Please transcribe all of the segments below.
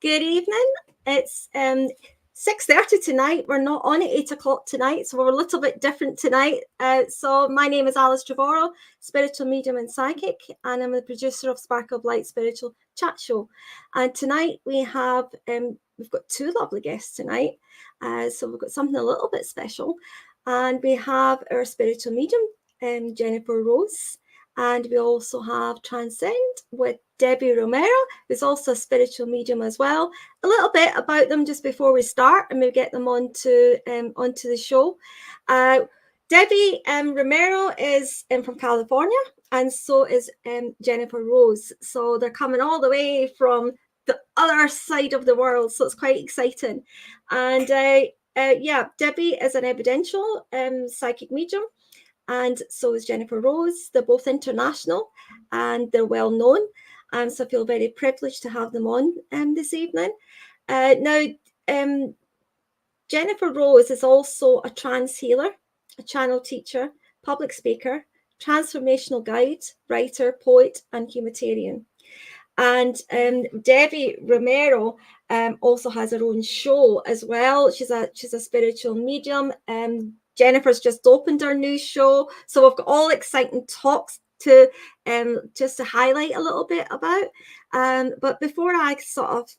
Good evening. It's 6:30 tonight. We're not on at 8 o'clock tonight, so we're a little bit different tonight. So my name is Trevorrow, spiritual medium and psychic, and I'm the producer of Sparkle of Light Spiritual Chat Show. And tonight we've got two lovely guests tonight. So we've got something a little bit special, and we have our spiritual medium, Jennifer Rose. And we also have Transcend with Debbie Romero, who's also a spiritual medium as well. A little bit about them just before we start, and we'll get them onto the show. Debbie Romero is from California, and so is Jennifer Rose. So they're coming all the way from the other side of the world, so it's quite exciting. And Debbie is an evidential psychic medium. And so is Jennifer Rose. They're both international and they're well known. So I feel very privileged to have them on this evening. Now, Jennifer Rose is also a trance healer, a channel teacher, public speaker, transformational guide, writer, poet, and humanitarian. And Debbie Romero also has her own show as well. She's a spiritual medium. Jennifer's just opened her new show, so we've got all exciting talks to just to highlight a little bit about. But before I sort of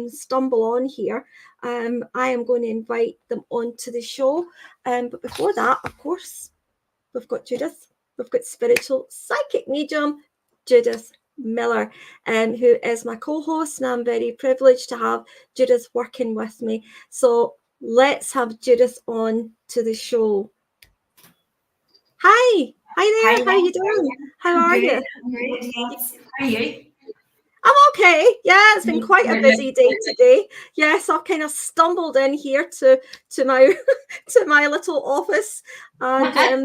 stumble on here, I am going to invite them onto the show. But before that, of course, we've got Judith. We've got spiritual psychic medium Judith Millar, who is my co-host, and I'm very privileged to have Judith working with me. So let's have Judith on to the show. Hi there. How are you doing? How are you? How are you? I'm okay. Yeah, it's been quite a busy day today. Yes, I've kind of stumbled in here to my little office, and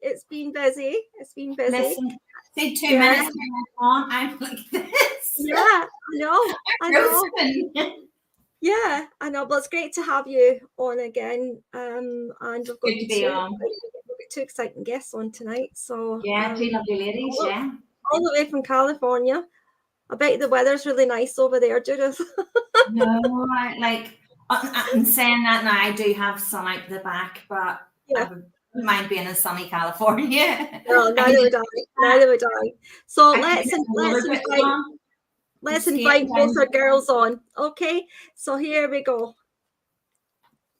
it's been busy. It's been busy. Listen, say 2 minutes on. I'm like this. Yeah, I know. Yeah, I know, but it's great to have you on again. And we've got two exciting guests on tonight. So yeah, two lovely ladies. All the way from California. I bet the weather's really nice over there, Judith. No, I'm saying that now. I do have sun out the back, but I wouldn't mind being in sunny California. No, neither would I. So let's invite both our girls on. Okay, so here we go.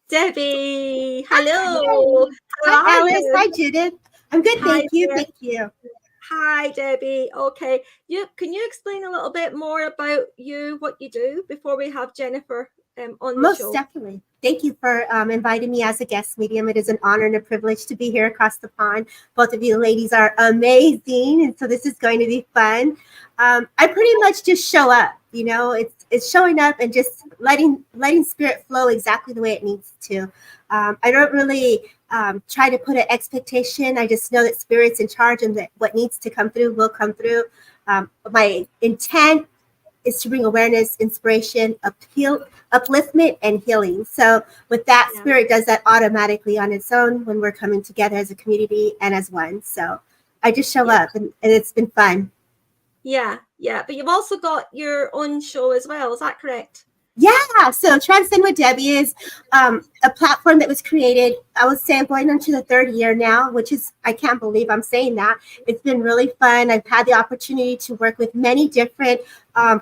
Debbie, hello. Hi, Alice. Hi, Judith. I'm good, thank you. Thank you. Hi, Debbie. Okay, can you explain a little bit more about you, what you do, before we have Jennifer on the show? Most definitely. Thank you for inviting me as a guest medium. It is an honor and a privilege to be here across the pond. Both of you ladies are amazing, and so this is going to be fun. I pretty much just show up. You know, it's showing up and just letting spirit flow exactly the way it needs to. I don't really try to put an expectation. I just know that spirit's in charge, and that what needs to come through will come through. My intent is to bring awareness, inspiration, upliftment, and healing. So with that, spirit does that automatically on its own when we're coming together as a community and as one. So I just show up, and it's been fun. Yeah. But you've also got your own show as well. Is that correct? Yeah. So Transcend with Debbie is a platform that was created. I would say I'm going into the third year now, which is, I can't believe I'm saying that. It's been really fun. I've had the opportunity to work with many different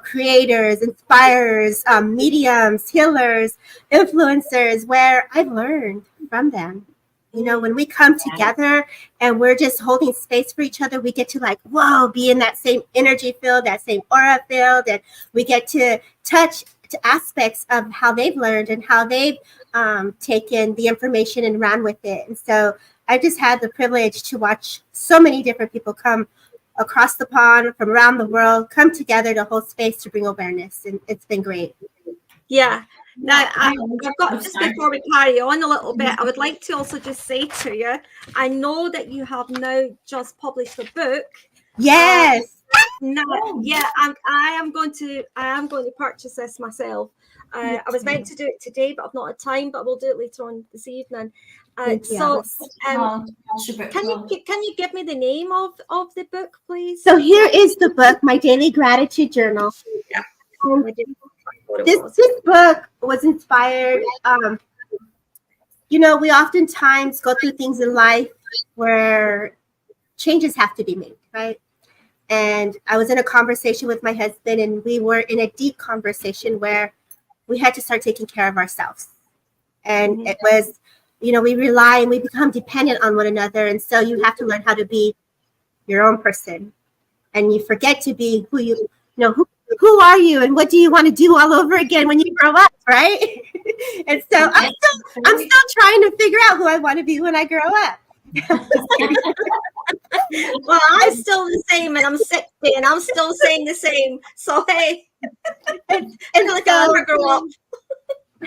creators, inspirers, mediums, healers, influencers, where I've learned from them. You know, when we come together and we're just holding space for each other, we get to be in that same energy field, that same aura field, and we get to touch aspects of how they've learned and how they've taken the information and ran with it. And so I just had the privilege to watch so many different people come across the pond from around the world, come together to hold space to bring awareness. And it's been great. Yeah. Now, I've got, just before we carry on a little bit, I would like to also just say to you, I know that you have now just published a book. Yes. I am going to purchase this myself. I was meant to do it today, but I've not had time. But we'll do it later on this evening. Can you give me the name of the book, please? So here is the book, My Daily Gratitude Journal. Yeah. This book was inspired. We oftentimes go through things in life where changes have to be made, right? And I was in a conversation with my husband, and we were in a deep conversation where we had to start taking care of ourselves. And it was, we rely and we become dependent on one another. And so you have to learn how to be your own person. And you forget to be who are you and what do you want to do all over again when you grow up, right? And so I'm still trying to figure out who I want to be when I grow up. Well, I'm still the same, and I'm 60, and I'm still saying the same. So hey, and like I'll never grow up.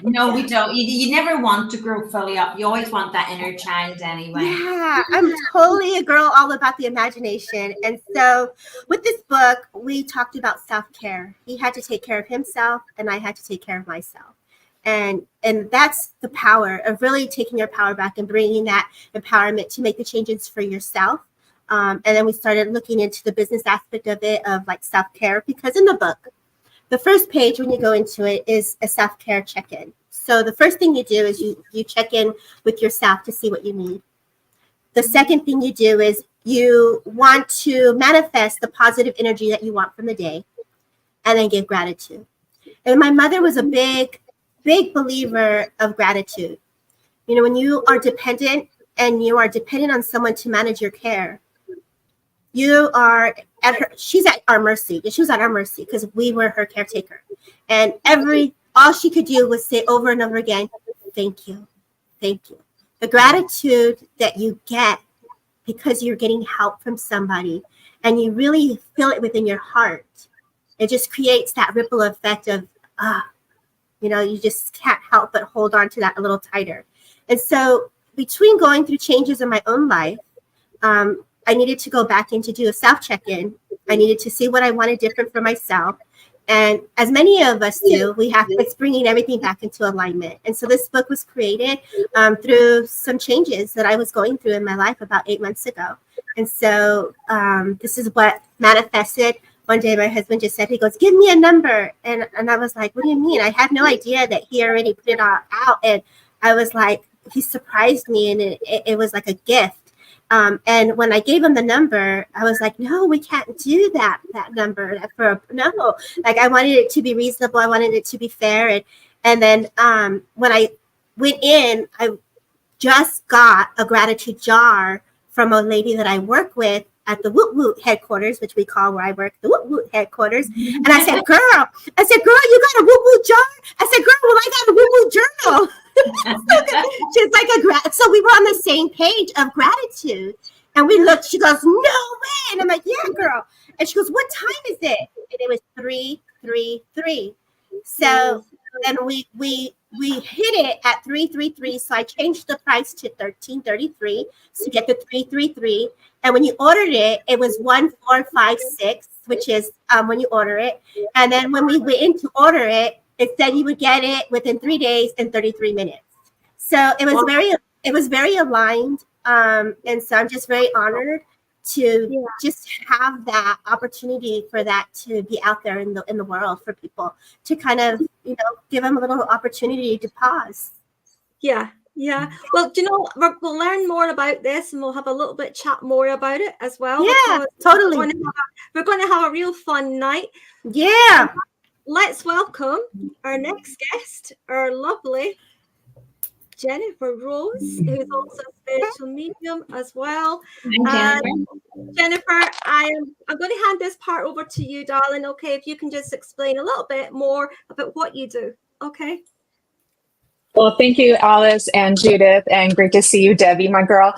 No, we don't. You never want to grow fully up. You always want that inner child anyway. Yeah, I'm totally a girl all about the imagination. And so with this book, we talked about self-care. He had to take care of himself, and I had to take care of myself. And that's the power of really taking your power back and bringing that empowerment to make the changes for yourself. And then we started looking into the business aspect of it, of like self-care, because in the book, the first page when you go into it is a self-care check-in. So the first thing you do is you check in with yourself to see what you need. The second thing you do is you want to manifest the positive energy that you want from the day, and then give gratitude. And my mother was a big believer of gratitude. When you are dependent and you are dependent on someone to manage your care, you are she's at our mercy. She was at our mercy because we were her caretaker. And all she could do was say over and over again, thank you, thank you. The gratitude that you get because you're getting help from somebody and you really feel it within your heart, it just creates that ripple effect of, you just can't help but hold on to that a little tighter. And so between going through changes in my own life, I needed to go back in to do a self check-in. I needed to see what I wanted different for myself. And as many of us do, it's bringing everything back into alignment. And so this book was created through some changes that I was going through in my life about 8 months ago. And so this is what manifested. One day my husband just said, he goes, give me a number. And I was like, what do you mean? I had no idea that he already put it all out. And I was like, he surprised me, and it was like a gift. And when I gave him the number, I was like, no, we can't do that number. Like I wanted it to be reasonable. I wanted it to be fair. And then when I went in, I just got a gratitude jar from a lady that I work with at the Woot Woot headquarters, which we call where I work, the Woot Woot headquarters. And I said, girl, you got a Woot Woot jar? I said, girl, well, I got a Woot Woot journal. She's like so we were on the same page of gratitude, and we looked. She goes, no way. And I'm like, yeah, girl. And she goes, what time is it? And it was 3:33. So then we hit it at 3:33. So I changed the price to $13.33 to get the 3:33. And when you ordered it, it was 1456, which is when you order it. And then when we went in to order it, it said you would get it within 3 days and 33 minutes. So it was very aligned. And so I'm just very honored to just have that opportunity for that to be out there in the world for people to kind of, give them a little opportunity to pause. Yeah. Yeah. Well, we'll learn more about this, and we'll have a little bit chat more about it as well. Yeah, totally. We're going to have a real fun night. Yeah. Let's welcome our next guest, our lovely Jennifer Rose, who's also a spiritual medium as well. Jennifer, I'm going to hand this part over to you, darling. Okay, if you can just explain a little bit more about what you do. Okay. Well, thank you, Alice and Judith, and great to see you, Debbie, my girl.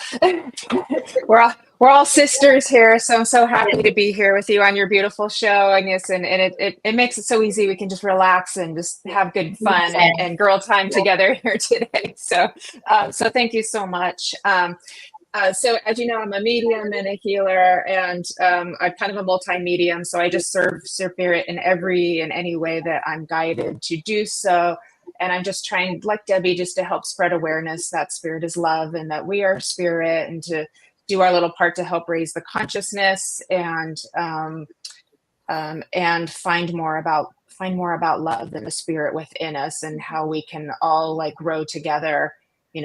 We're all sisters here, so I'm so happy to be here with you on your beautiful show. And yes, and it makes it so easy. We can just relax and just have good fun and girl time together here today. So thank you so much. So as you know, I'm a medium and a healer, and I'm kind of a multi-medium. So I just serve spirit in every and any way that I'm guided to do so. And I'm just trying, like Debbie, just to help spread awareness that spirit is love and that we are spirit, and to do our little part to help raise the consciousness and and find more about love and the spirit within us, and how we can all like grow together,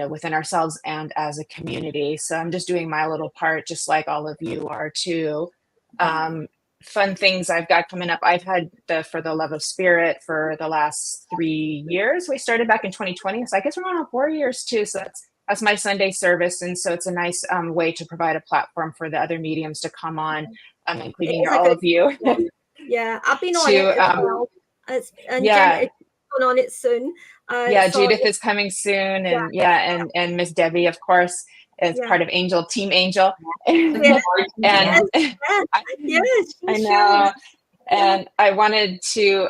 within ourselves and as a community. So I'm just doing my little part, just like all of you are too. Fun things I've got coming up. I've had For the Love of Spirit for the last 3 years. We started back in 2020. So I guess we're on 4 years too. So that's my Sunday service. And so it's a nice way to provide a platform for the other mediums to come on, including all of you. Yeah, I've been on it as well. And yeah. Jen is going on it soon. So Judith is coming soon, and and Miss Debbie, of course, is part of Team Angel. Yes. And Yes, I know. And I wanted to,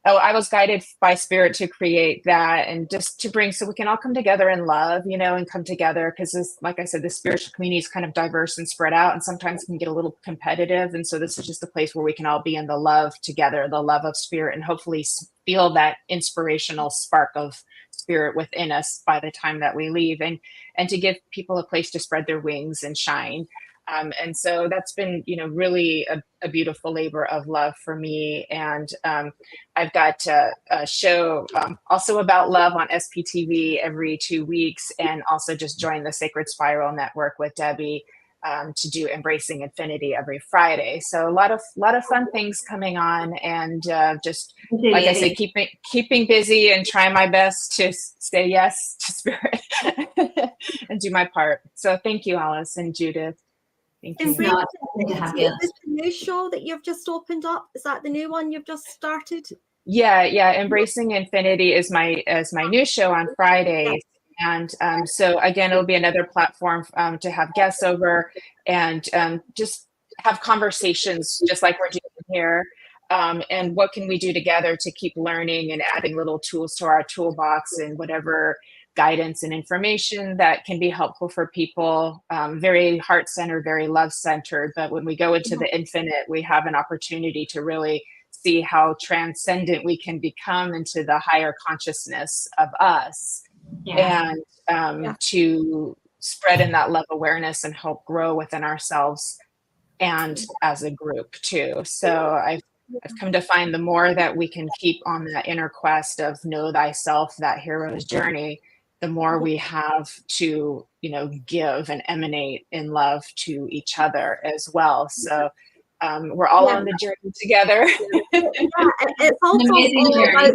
I was guided by Spirit to create that, and just to bring, so we can all come together in love, and come together, because like I said, the spiritual community is kind of diverse and spread out, and sometimes can get a little competitive. And so this is just a place where we can all be in the love together, the love of Spirit, and hopefully feel that inspirational spark of Spirit within us by the time that we leave, and to give people a place to spread their wings and shine. And so that's been, really a beautiful labor of love for me. And I've got a show also about love on SPTV every 2 weeks, and also just joined the Sacred Spiral Network with Debbie to do Embracing Infinity every Friday. So a lot of fun things coming on, and just like I said, keeping busy and trying my best to say yes to Spirit and do my part. So thank you, Alice and Judith. Thank you. Is this the new show that you've just opened up? Is that the new one you've just started? Yeah. Embracing Infinity is my new show on Fridays. And so again, it'll be another platform to have guests over, and just have conversations just like we're doing here. And what can we do together to keep learning and adding little tools to our toolbox, and whatever guidance and information that can be helpful for people. Very heart-centered, very love-centered. But when we go into the infinite, we have an opportunity to really see how transcendent we can become into the higher consciousness of us. And to spread in that love awareness and help grow within ourselves and as a group too. So I've come to find the more that we can keep on that inner quest of know thyself, that hero's journey, the more we have to, give and emanate in love to each other as well. So we're all on the journey together. It's also about,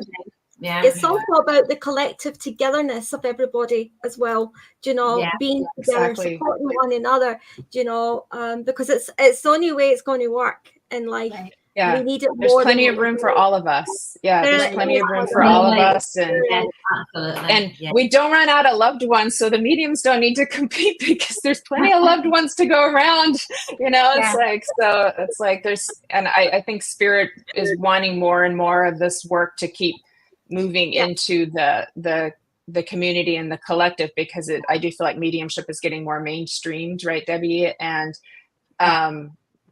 it's also about the collective togetherness of everybody as well. Being together, supporting one another. Because it's the only way it's going to work in life. Right. Yeah, we need it there's more plenty of room for all of us. Yeah, there's plenty of room for all of us, and we don't run out of loved ones, so the mediums don't need to compete, because there's plenty of loved ones to go around. It's like there's, and I think Spirit is wanting more and more of this work to keep moving into the community and the collective, because I do feel like mediumship is getting more mainstreamed, right, Debbie?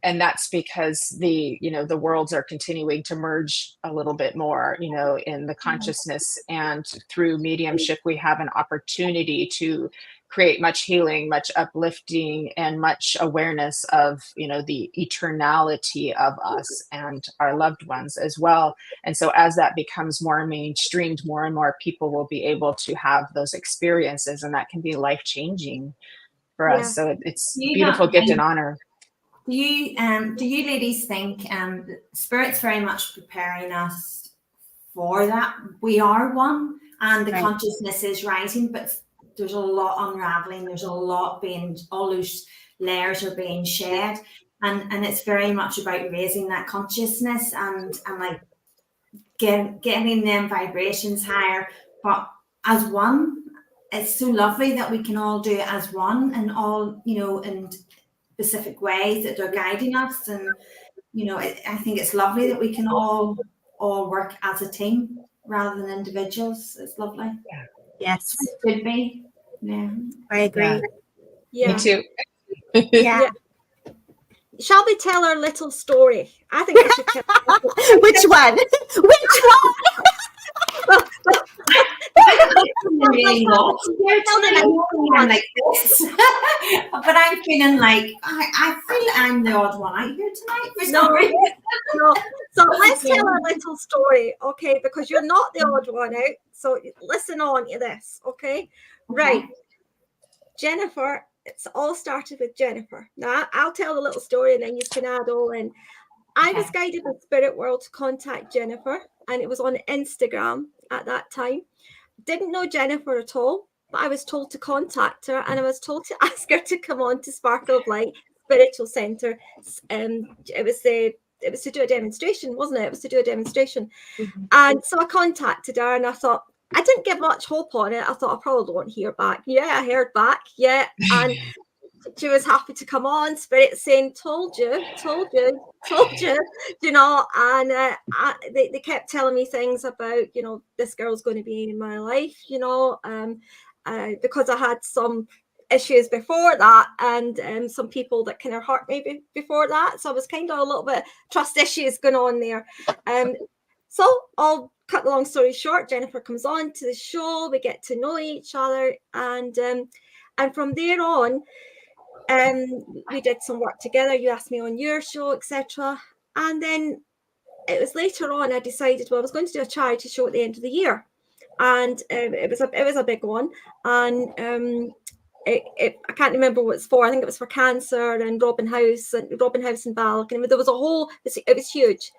And that's because the worlds are continuing to merge a little bit more, in the consciousness, and through mediumship, we have an opportunity to create much healing, much uplifting, and much awareness of, the eternality of us and our loved ones as well. And so as that becomes more mainstreamed, more and more people will be able to have those experiences, and that can be life-changing for us. So it's a beautiful gift and honor. Do you ladies think Spirit's very much preparing us for that? We are one, and the consciousness is rising, but there's a lot unraveling. There's a lot all those layers are being shed, and it's very much about raising that consciousness and like getting them vibrations higher. But as one, it's so lovely that we can all do it as one, and all and specific ways that they're guiding us, and I think it's lovely that we can all work as a team rather than individuals. It's lovely. Yes, it should be. I agree. Me too. Shall we tell our little story? I think we should tell. Which one? feeling really lost here tonight. I'm like this, but I'm feeling like I feel I'm the odd one out here tonight for some reason. No. So let's tell a little story, okay? Because you're not the odd one out. So listen on to this, okay? Right. Jennifer, it's all started with Jennifer. Now I'll tell the little story and then you can add all in. I was guided by Spirit World to contact Jennifer, and it was on Instagram at that time. Didn't know Jennifer at all, but I was told to contact her, and I was told to ask her to come on to Sparkle of Light Spiritual Center. It was to do a demonstration, wasn't it? It was to do a demonstration. And so I contacted her, and I thought, I didn't give much hope on it. I thought I probably won't hear back. Yeah, I heard back. Yeah. And she was happy to come on. Spirit saying, told you, you know, and they kept telling me things about, you know, this girl's going to be in my life, you know, because I had some issues before that, and some people that kind of hurt me before that. So I was kind of a little bit trust issues going on there. So I'll cut the long story short. Jennifer comes on to the show. We get to know each other, and from there on, we did some work together. You asked me on your show, etc. And then it was later on I decided, well, I was going to do a charity show at the end of the year, and it was a big one, and I can't remember what it's for. I think it was for cancer and Robin House and Balk, and there was a whole. It was huge.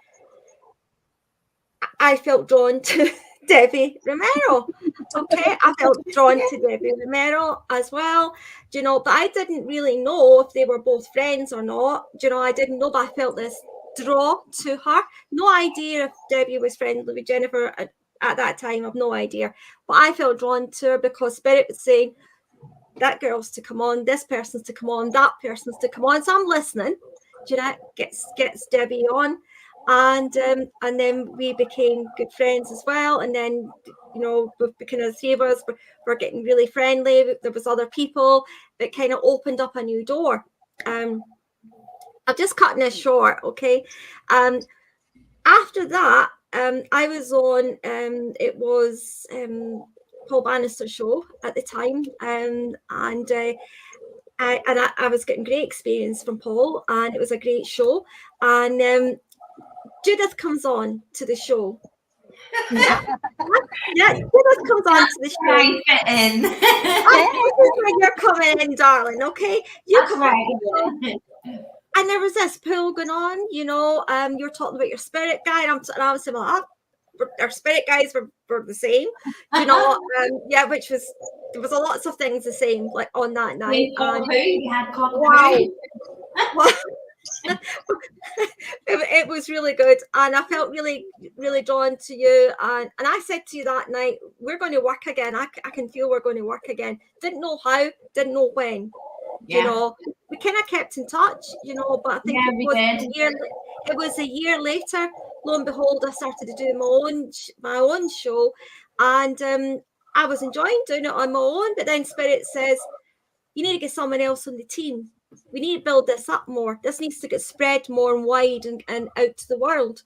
I felt drawn to Debbie Romero. Okay, I felt drawn to Debbie Romero as well, you know, but I didn't really know if they were both friends or not. You know, I didn't know, but I felt this draw to her. No idea if Debbie was friendly with Jennifer at that time. I've no idea, but I felt drawn to her because Spirit was saying that girl's to come on, this person's to come on, that person's to come on. So I'm listening. Jeanette gets Debbie on. And then we became good friends as well. And then, you know, we kind of, the three of us were getting really friendly. There was other people that kind of opened up a new door. I'm just cutting this short, okay? After that, I was on, it was Paul Bannister's show at the time. And I was getting great experience from Paul, and it was a great show. And Judith comes on to the show. Yeah, Judith comes on to the show. Right, fit in. This is when you're coming in, darling. Okay, you That's come right. in. And there was this pool going on. You know, you're talking about your spirit guide. And I was saying, well, our spirit guides were the same. You know, yeah, which was there was a lots of things the same like on that night. You had wow. It was really good, and I felt really, really drawn to you. And I said to you that night, we're going to work again. I can feel we're going to work again. Didn't know how, didn't know when. Yeah. You know, we kind of kept in touch. You know, but I think it was a year later. Lo and behold, I started to do my own show, and I was enjoying doing it on my own. But then Spirit says, you need to get someone else on the team. We need to build this up more. This needs to get spread more and wide and out to the world.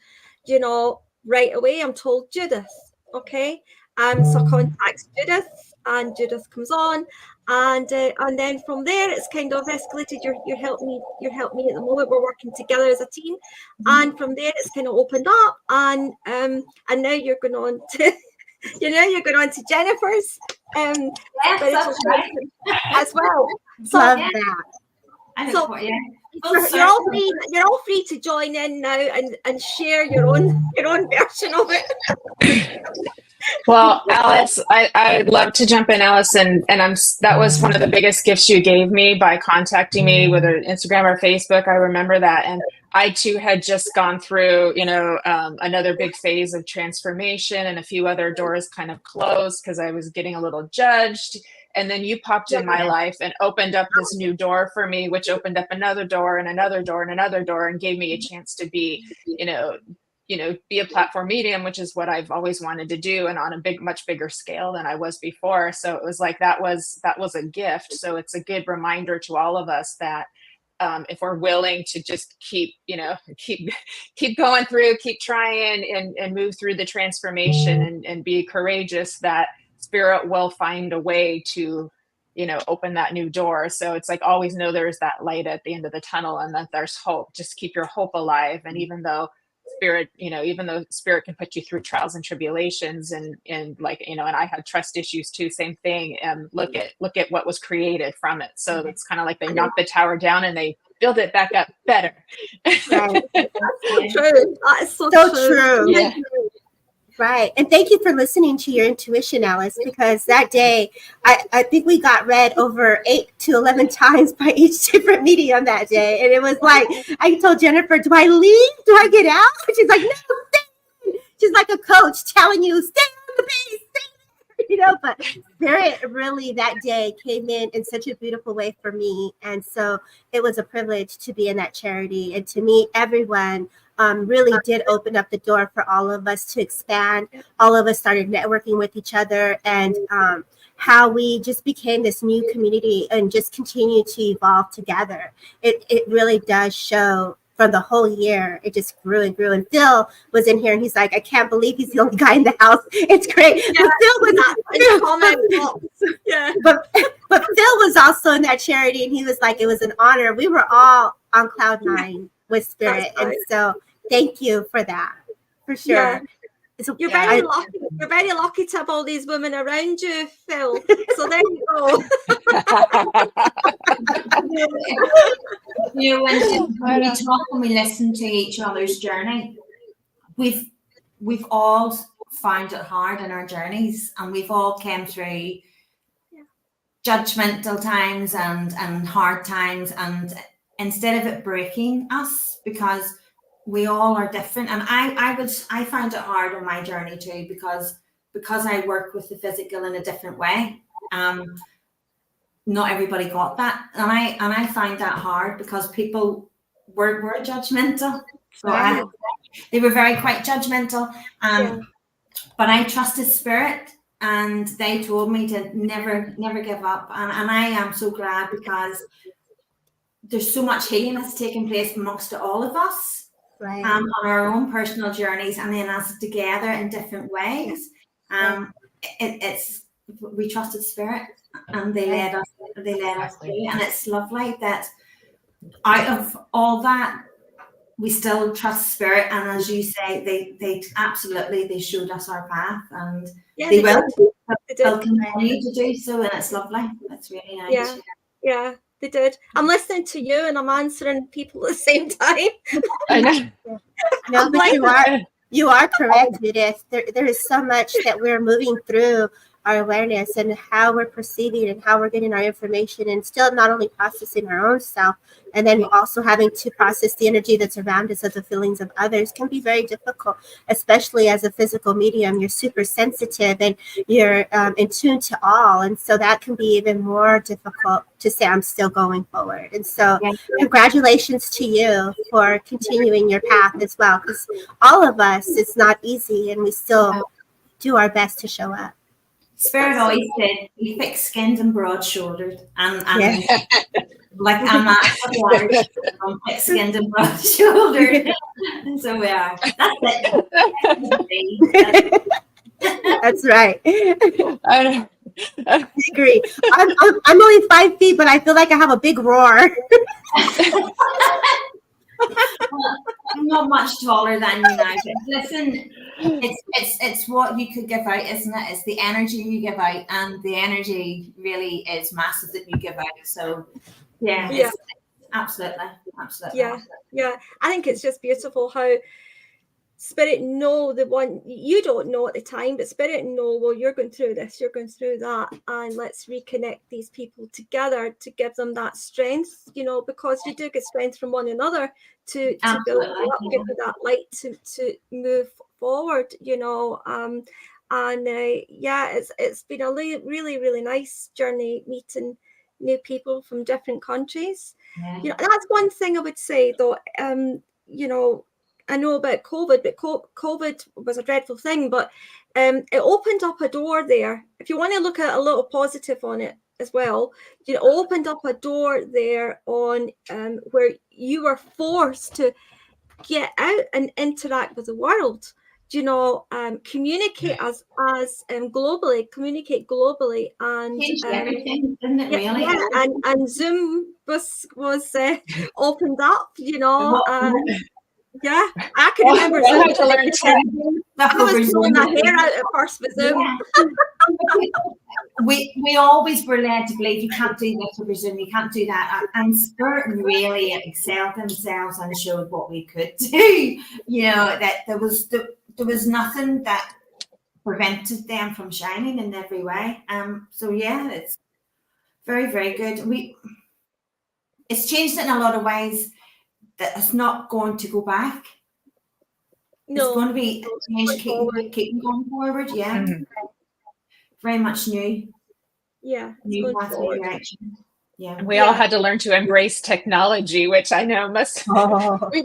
You know, right away, I'm told Judith. Okay. So contacts Judith, and Judith comes on, and then from there it's kind of escalated. You help me at the moment. We're working together as a team, and from there it's kind of opened up, and now you're going on to you're going on to Jennifer's yes, right. as well. So, love that. So you're all free to join in now and share your own version of it. Well, Alice, I'd love to jump in, Alice, and that was one of the biggest gifts you gave me by contacting me, whether Instagram or Facebook. I remember that, and I too had just gone through, another big phase of transformation, and a few other doors kind of closed because I was getting a little judged. And then you popped in my life and opened up this new door for me, which opened up another door and another door and another door, and gave me a chance to be, be a platform medium, which is what I've always wanted to do, and on a much bigger scale than I was before. So it was like that was a gift. So it's a good reminder to all of us that if we're willing to just keep going through, keep trying and move through the transformation and be courageous, that spirit will find a way to, open that new door. So it's like, always know there's that light at the end of the tunnel, and that there's hope. Just keep your hope alive. And even though spirit can put you through trials and tribulations, and like, and I had trust issues too, same thing. And look at what was created from it. So it's kind of like they knock the tower down and they build it back up better. Right. That's so true. That is so true. Yeah. Right. And thank you for listening to your intuition, Alice, because that day, I think we got read over 8 to 11 times by each different medium that day. And it was like, I told Jennifer, do I leave? Do I get out? She's like, no, stay. She's like a coach telling you, stay on the base, stay there. But Spirit really that day came in such a beautiful way for me. And so it was a privilege to be in that charity and to meet everyone. Really did open up the door for all of us to expand. All of us started networking with each other, and how we just became this new community and just continue to evolve together. It really does show from the whole year. It just grew and grew. And Phil was in here and he's like, I can't believe he's the only guy in the house. It's great. Yeah, but Phil was also in that charity, and he was like, it was an honor. We were all on cloud nine with Spirit. Right. And so thank you for that, for sure. Yeah. You're very lucky. You're very lucky to have all these women around you, Phil. So there you go. When we talk and we listen to each other's journey, we've all found it hard in our journeys, and we've all came through judgmental times and hard times, and instead of it breaking us, because we all are different. And I found it hard on my journey too, because I work with the physical in a different way. Not everybody got that, and I find that hard because people were judgmental. So they were quite judgmental. But I trusted Spirit, and they told me to never give up. And I am so glad, because there's so much healing that's taking place amongst all of us. Right. On our own personal journeys, and then us together in different ways. We trusted Spirit, and they led us through, and it's lovely that out of all that we still trust Spirit, and as you say, they absolutely, they showed us our path, and they'll continue to do so, and it's lovely. It's really nice. Yeah. They did. I'm listening to you and I'm answering people at the same time. I know. No, but you are correct, Judith. There is so much that we're moving through our awareness and how we're perceiving and how we're getting our information, and still not only processing our own self, and then also having to process the energy that's around us of the feelings of others can be very difficult, especially as a physical medium. You're super sensitive and you're in tune to all. And so that can be even more difficult to say, I'm still going forward. And so congratulations to you for continuing your path as well, because all of us, it's not easy, and we still do our best to show up. Spirit always said, "Be thick-skinned and broad-shouldered," and like I'm not I'm thick-skinned and broad-shouldered, and so we are. That's it. That's right. I agree. I'm only 5 feet, but I feel like I have a big roar. I'm not much taller than you now, but listen, it's what you could give out, isn't it? It's the energy you give out, and the energy really is massive that you give out. So it's absolutely. Yeah. I think it's just beautiful how Spirit know the one you don't know at the time, but Spirit know, well, you're going through this, you're going through that, and let's reconnect these people together to give them that strength, because you do get strength from one another to build up, give you that light to move forward, it's been a really, really nice journey meeting new people from different countries. That's one thing I would say though. I know about COVID, but COVID was a dreadful thing, but it opened up a door there. If you want to look at a little positive on it as well, it opened up a door there on where you were forced to get out and interact with the world. communicate as communicate globally, and Changed everything, didn't it? Really? and Zoom was opened up. Yeah, I can remember I Zoom. had to learn too. I was pulling my hair out at first with Zoom. Yeah. We always were led to believe you can't do this over Zoom, you can't do that. And Spirit really excelled themselves and showed what we could do. That there was nothing that prevented them from shining in every way. So yeah, it's very, very good. It's changed in a lot of ways that it's not going to go back. No, it's going to be keeping going forward. Yeah. Mhm. Very much new. Yeah. New path, new direction. Yeah. And we all had to learn to embrace technology, which I know we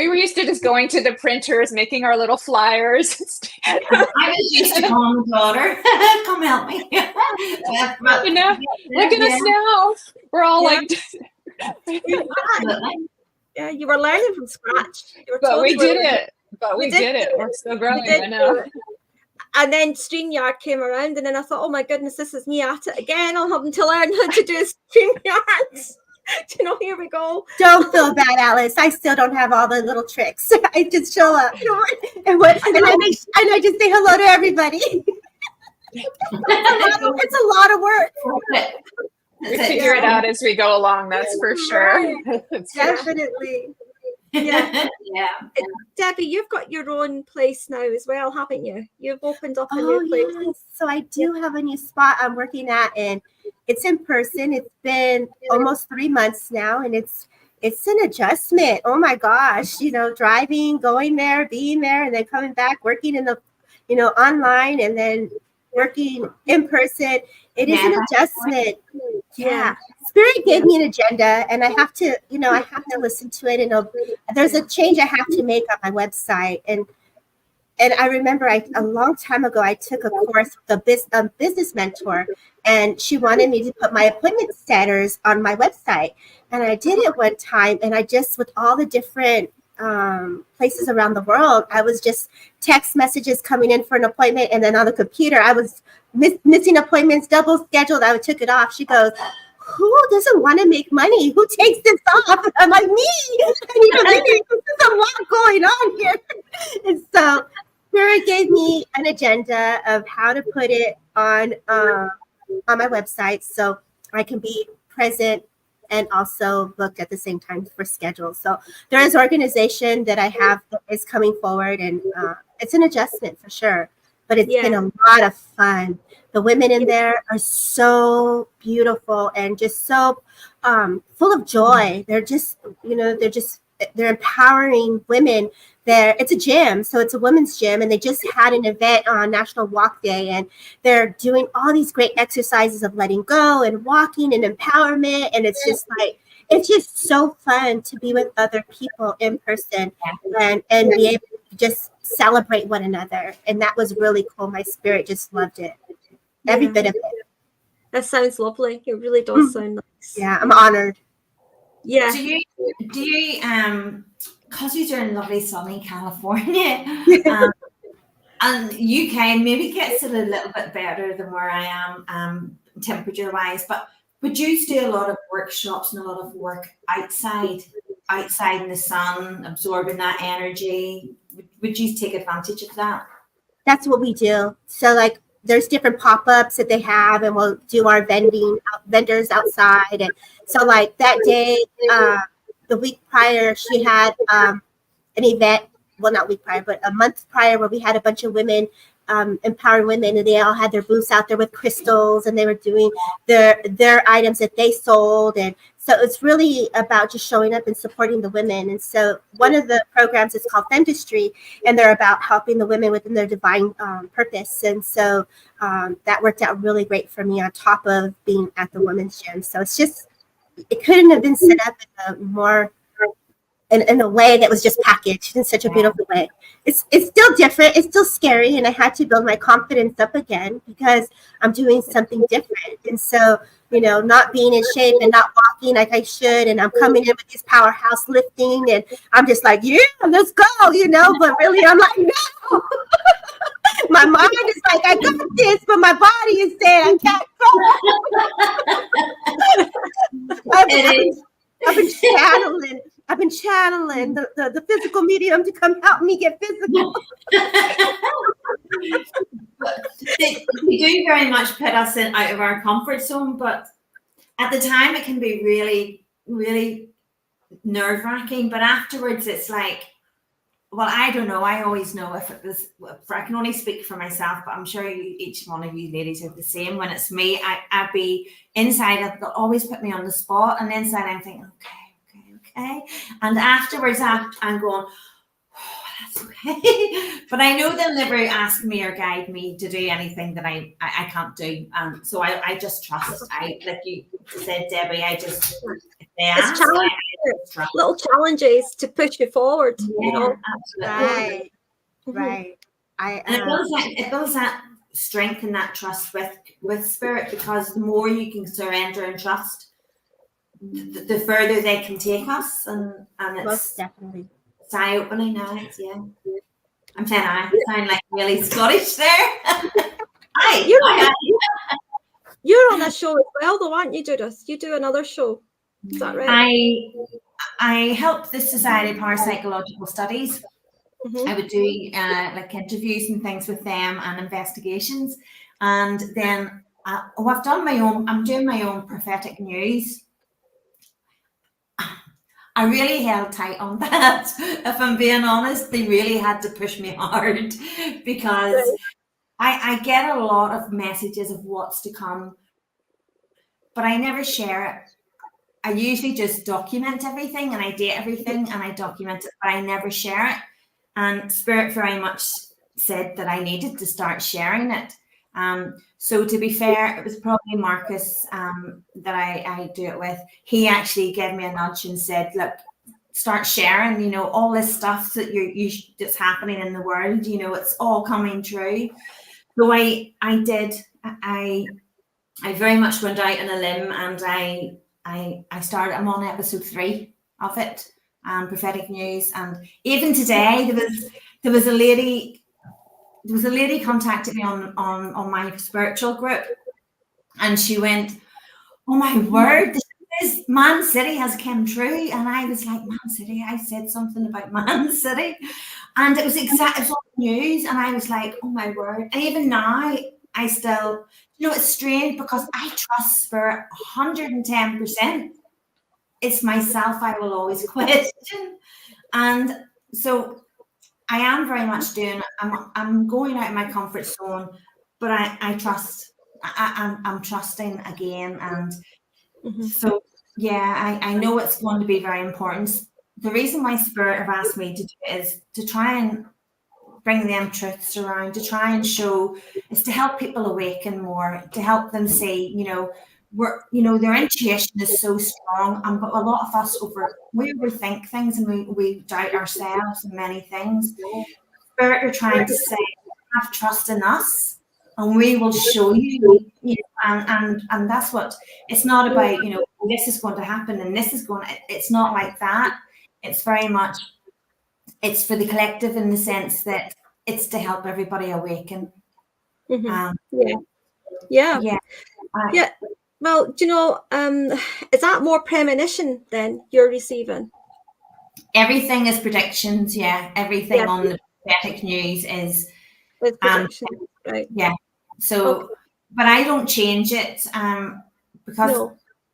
were used to just going to the printers, making our little flyers. I was used to calling my daughter, come help me. Look at us now. We're all like yeah, you were learning from scratch. But we did it. We're still growing. I know. And then StreamYard came around, and then I thought, oh my goodness, this is me at it again. I'm having to learn how to do StreamYards. Here we go. Don't feel bad, Alice. I still don't have all the little tricks. I just show up and I just say hello to everybody. It's a lot of work. We figure it out as we go along. That's for sure. Definitely. Yeah. Debbie, you've got your own place now as well, haven't you? You've opened up a new place. Yes. So I do have a new spot I'm working at, and it's in person. It's been almost 3 months now, and it's an adjustment. Oh my gosh, driving, going there, being there, and then coming back, working in the, online, and then working in person. It is an adjustment. Yeah. Spirit gave me an agenda, and I have to, listen to it. And there's a change I have to make on my website. And I remember a long time ago, I took a course with a business mentor, and she wanted me to put my appointment setters on my website. And I did it one time, and I just, with all the different places around the world, I was just text messages coming in for an appointment, and then on the computer, I was missing appointments, double scheduled. I took it off. She goes, who doesn't want to make money? Who takes this off? I'm like, me. This is a lot going on here. And so Spirit gave me an agenda of how to put it on my website so I can be present and also book at the same time for schedules. So there is organization that I have that is coming forward, and it's an adjustment for sure, but it's been a lot of fun. The women in there are so beautiful and just so full of joy. They're just, they're empowering women. It's a gym, so it's a women's gym, and they just had an event on National Walk Day, and they're doing all these great exercises of letting go and walking and empowerment, and it's just so fun to be with other people in person and be able to just celebrate one another, and that was really cool. My spirit just loved it. Every bit of it. That sounds lovely. It really does sound nice. Yeah, I'm honored. Yeah. Do you because you're in lovely sunny California and UK maybe gets it a little bit better than where I am temperature wise, but would you do a lot of workshops and a lot of work outside in the sun, absorbing that energy? Would you take advantage of that? That's what we do. So there's different pop-ups that they have, and we'll do our vendors outside. And so that day, the week prior, she had an event, well, not week prior, but a month prior, where we had a bunch of women, empowering women, and they all had their booths out there with crystals, and they were doing their items that they sold. And so it's really about just showing up and supporting the women. And so one of the programs is called Femdistry, and they're about helping the women within their divine purpose. And so that worked out really great for me on top of being at the women's gym. So it couldn't have been set up in a more in a way that was just packaged in such a beautiful way. It's still different. It's still scary. And I had to build my confidence up again because I'm doing something different. And so, you know, not being in shape and not walking like I should. And I'm coming in with this powerhouse lifting and I'm just like, yeah, let's go, you know, but really I'm like, no. My mind is like, I got this, but my body is saying I can't go. I've been channeling the physical medium to come help me get physical. They do very much put us out of our comfort zone, but at the time it can be really, really nerve-wracking. But afterwards, it's like, well, I don't know. I always know if I can only speak for myself, but I'm sure each one of you ladies are the same. When it's me, I'd be inside, they'll always put me on the spot, and inside I'm thinking, okay. And afterwards, I'm going, oh, that's okay. But I know they'll never ask me or guide me to do anything that I can't do. So I just trust. Like you said, Debbie, I just, if they ask, little challenges to push you forward, you know. Absolutely. Right. And it builds that strength and that trust with spirit, because the more you can surrender and trust, the further they can take us, and it's most definitely. It's eye-opening now. I'm saying I sound like really Scottish there. You're on a show as well, though, aren't you, Judith? You do another show. Is that right? I helped the Society of Parapsychological Studies. I would do like interviews and things with them and investigations, and then I've done my own. I'm doing my own prophetic news. I really held tight on that. If I'm being honest, they really had to push me hard, because I get a lot of messages of what's to come, but I never share it. I usually just document everything, and I date everything and I document it, but I never share it. And Spirit very much said that I needed to start sharing it. So to be fair, it was probably Marcus that I do it with. He actually gave me a nudge and said, look, start sharing, you know, all this stuff that that's happening in the world, you know, it's all coming true. So I did. I very much went out on a limb, and I started. I'm on episode 3 of it, prophetic news, and even today there was a lady contacted me on my spiritual group, and she went, oh my word, this Man City has come true. And I was like, Man City? I said something about Man City, and it was on the news, and I was like, oh my word. And even now I still, you know, it's strange because I trust Spirit 110%. It's myself I will always question. And so I am very much doing, I'm going out of my comfort zone, but I trust, I'm trusting again. And so, yeah, I know it's going to be very important. The reason why Spirit have asked me to do it is to try and bring them truths around, to try and show, is to help people awaken more, to help them see, you know, their intuition is so strong, but a lot of us we overthink things, and we doubt ourselves in many things. Spirit are trying to say, have trust in us, and we will show you, and that's what it's not about, you know, this is going to happen and this is going to, it's not like that. It's very much, it's for the collective, in the sense that it's to help everybody awaken. Yeah. Well, do you know, is that more premonition than you're receiving? Everything is predictions, yeah. Everything on the prophetic news is predictions, right? Yeah. So, but I don't change it because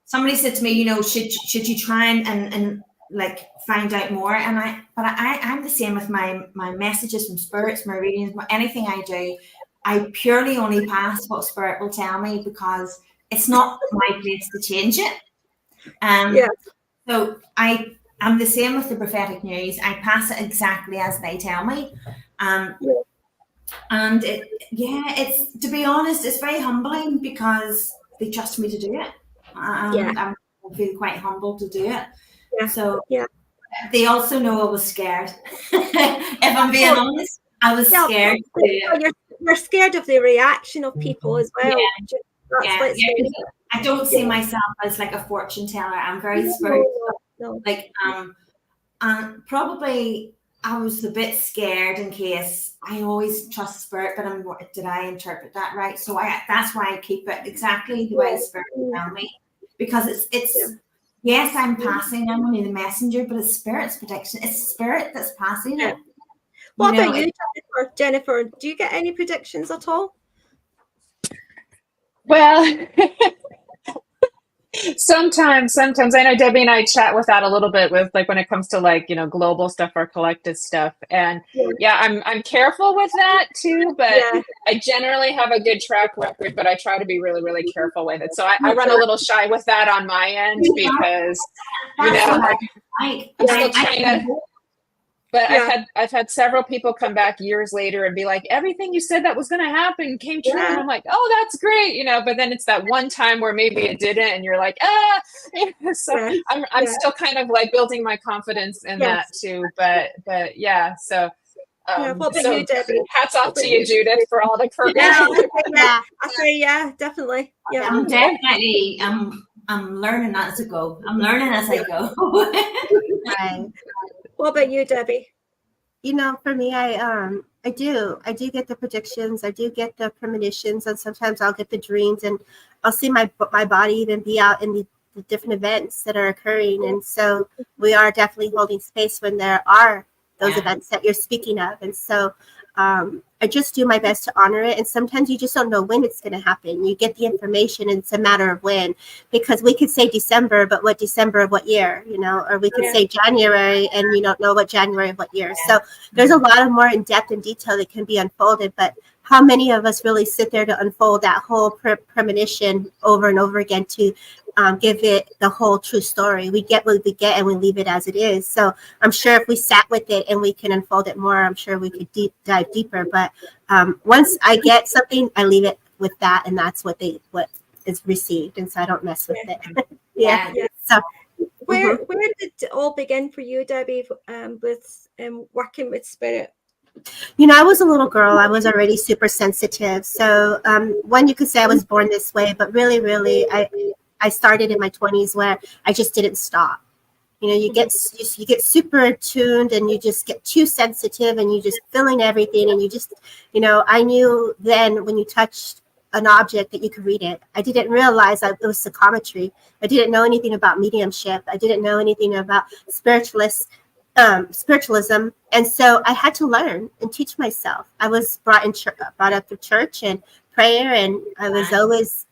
somebody said to me, you know, should you try and like find out more? And I'm the same with my messages from spirits, my readings, anything I do. I purely only pass what Spirit will tell me, because it's not my place to change it. So I'm the same with the prophetic news. I pass it exactly as they tell me. And it's, to be honest, it's very humbling, because they trust me to do it. I feel quite humbled to do it. So they also know I was scared. If I'm being honest, I was scared. You're scared of the reaction of people as well. I don't see myself as like a fortune teller. I'm very spiritual. No. Like and probably I was a bit scared in case. I always trust spirit, but did I interpret that right? So that's why I keep it exactly the way spirit tell me, because it's yes, I'm passing. I'm only the messenger, but it's spirit's prediction. It's spirit that's passing it. What about you, Jennifer? Do you get any predictions at all? Well, sometimes I know Debbie and I chat with that a little bit with like when it comes to like, you know, global stuff or collective stuff. And I'm careful with that too, but I generally have a good track record, but I try to be really, really careful with it. So I run a little shy with that on my end because, you know, I'm still trying to. But I've had several people come back years later and be like, everything you said that was going to happen came true. And I'm like, oh, that's great. You know, but then it's that one time where maybe it didn't. And you're like, so I'm still kind of like building my confidence in that too. But yeah. So, what about you, Debbie? Hats off to you, Judith, for all the courage. I say, definitely. Yeah. I'm definitely, I'm learning as I go. I'm learning as I go. Right. What about you, Debbie? You know, for me, I do get the predictions. I do get the premonitions, and sometimes I'll get the dreams, and I'll see my body even be out in the different events that are occurring. And so we are definitely holding space when there are those events that you're speaking of. And so I just do my best to honor it. And sometimes you just don't know when it's going to happen. You get the information and it's a matter of when, because we could say December, but what December of what year, you know, or we could say January and you don't know what January of what year. So there's a lot of more in depth and detail that can be unfolded, but how many of us really sit there to unfold that whole premonition over and over again to give it the whole true story? We get what we get and we leave it as it is. So I'm sure if we sat with it and we can unfold it more, I'm sure we could dive deeper. But once I get something, I leave it with that, and that's what is received, and so I don't mess with it. So where did it all begin for you, Debbie, with working with spirit? You know, I was a little girl. I was already super sensitive. So one, you could say I was born this way, but really, I started in my 20s where I just didn't stop. You know, you get super attuned and you just get too sensitive and you just feeling everything. And you just, you know, I knew then when you touched an object that you could read it. I didn't realize it was psychometry. I didn't know anything about mediumship. I didn't know anything about spiritualism. And so I had to learn and teach myself. I was brought up through church and prayer, and I was always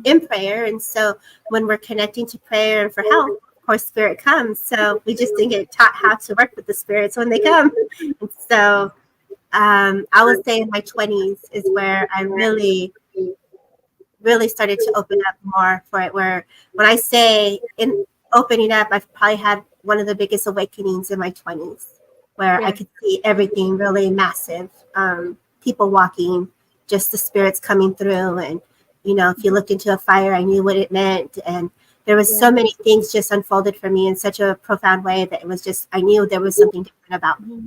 in prayer. And so when we're connecting to prayer and for help, of course, spirit comes. So we just didn't get taught how to work with the spirits when they come. And so I would say in my 20s is where I really started to open up more for it. Where when I say in opening up, I've probably had one of the biggest awakenings in my 20s, where I could see everything really massive, people walking, just the spirits coming through. And, you know, if you looked into a fire, I knew what it meant. And there was so many things just unfolded for me in such a profound way that it was just, I knew there was something different about me.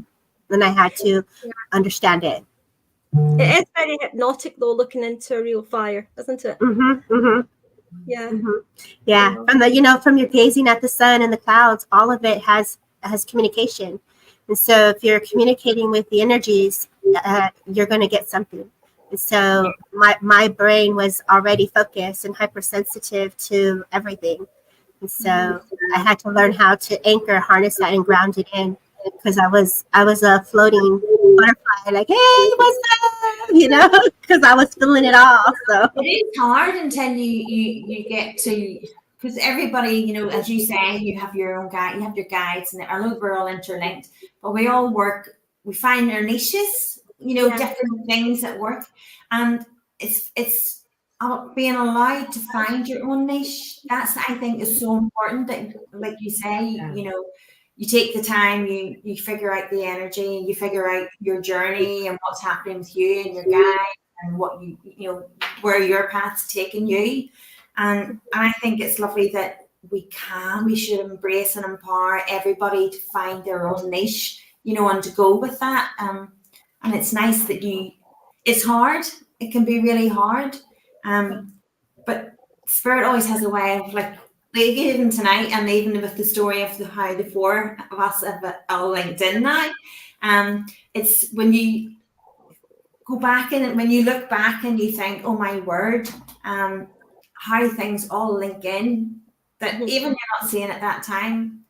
And I had to understand it. It is very hypnotic, though, looking into a real fire, isn't it? Yeah. Yeah. From your gazing at the sun and the clouds, all of it has communication. And so if you're communicating with the energies, you're going to get something. And so my brain was already focused and hypersensitive to everything. And so I had to learn how to anchor, harness that, and ground it in, because I was a floating butterfly, like, hey, what's up? You know, because I was feeling it all. So it is hard until you get to, because everybody, you know, as you say, you have your own guide, you have your guides, and I know we're all interlinked, but we all work, we find our niches, you know, different things that work. And it's being allowed to find your own niche. That's, I think, is so important, that, like you say, you know, you take the time, you figure out the energy, you figure out your journey and what's happening with you and your guide and what you know, where your path's taking you. And I think it's lovely that we should embrace and empower everybody to find their own niche, and to go with that. And it's nice that it's hard. It can be really hard. But Spirit always has a way of, like even tonight, and even with the story of how the four of us have all linked in now. It's when you go back and when you look back and you think, oh my word, how things all link in, that even you're not seeing at that time.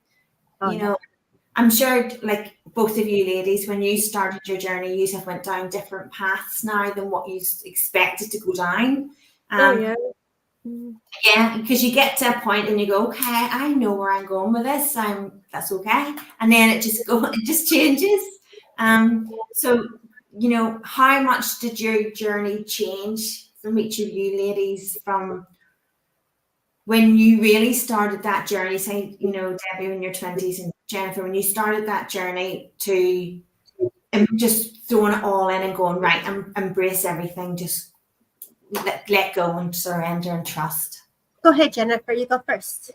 I'm sure, like both of you ladies, when you started your journey, you have went down different paths now than what you expected to go down. Yeah, because you get to a point and you go, okay, I know where I'm going with this. That's okay, and then it just changes. So how much did your journey change from each of you ladies from when you really started that journey? Say, Debbie, in your 20s, and Jennifer, when you started that journey to just throwing it all in and going, right, embrace everything, just let go and surrender and trust. Go ahead, Jennifer. You go first.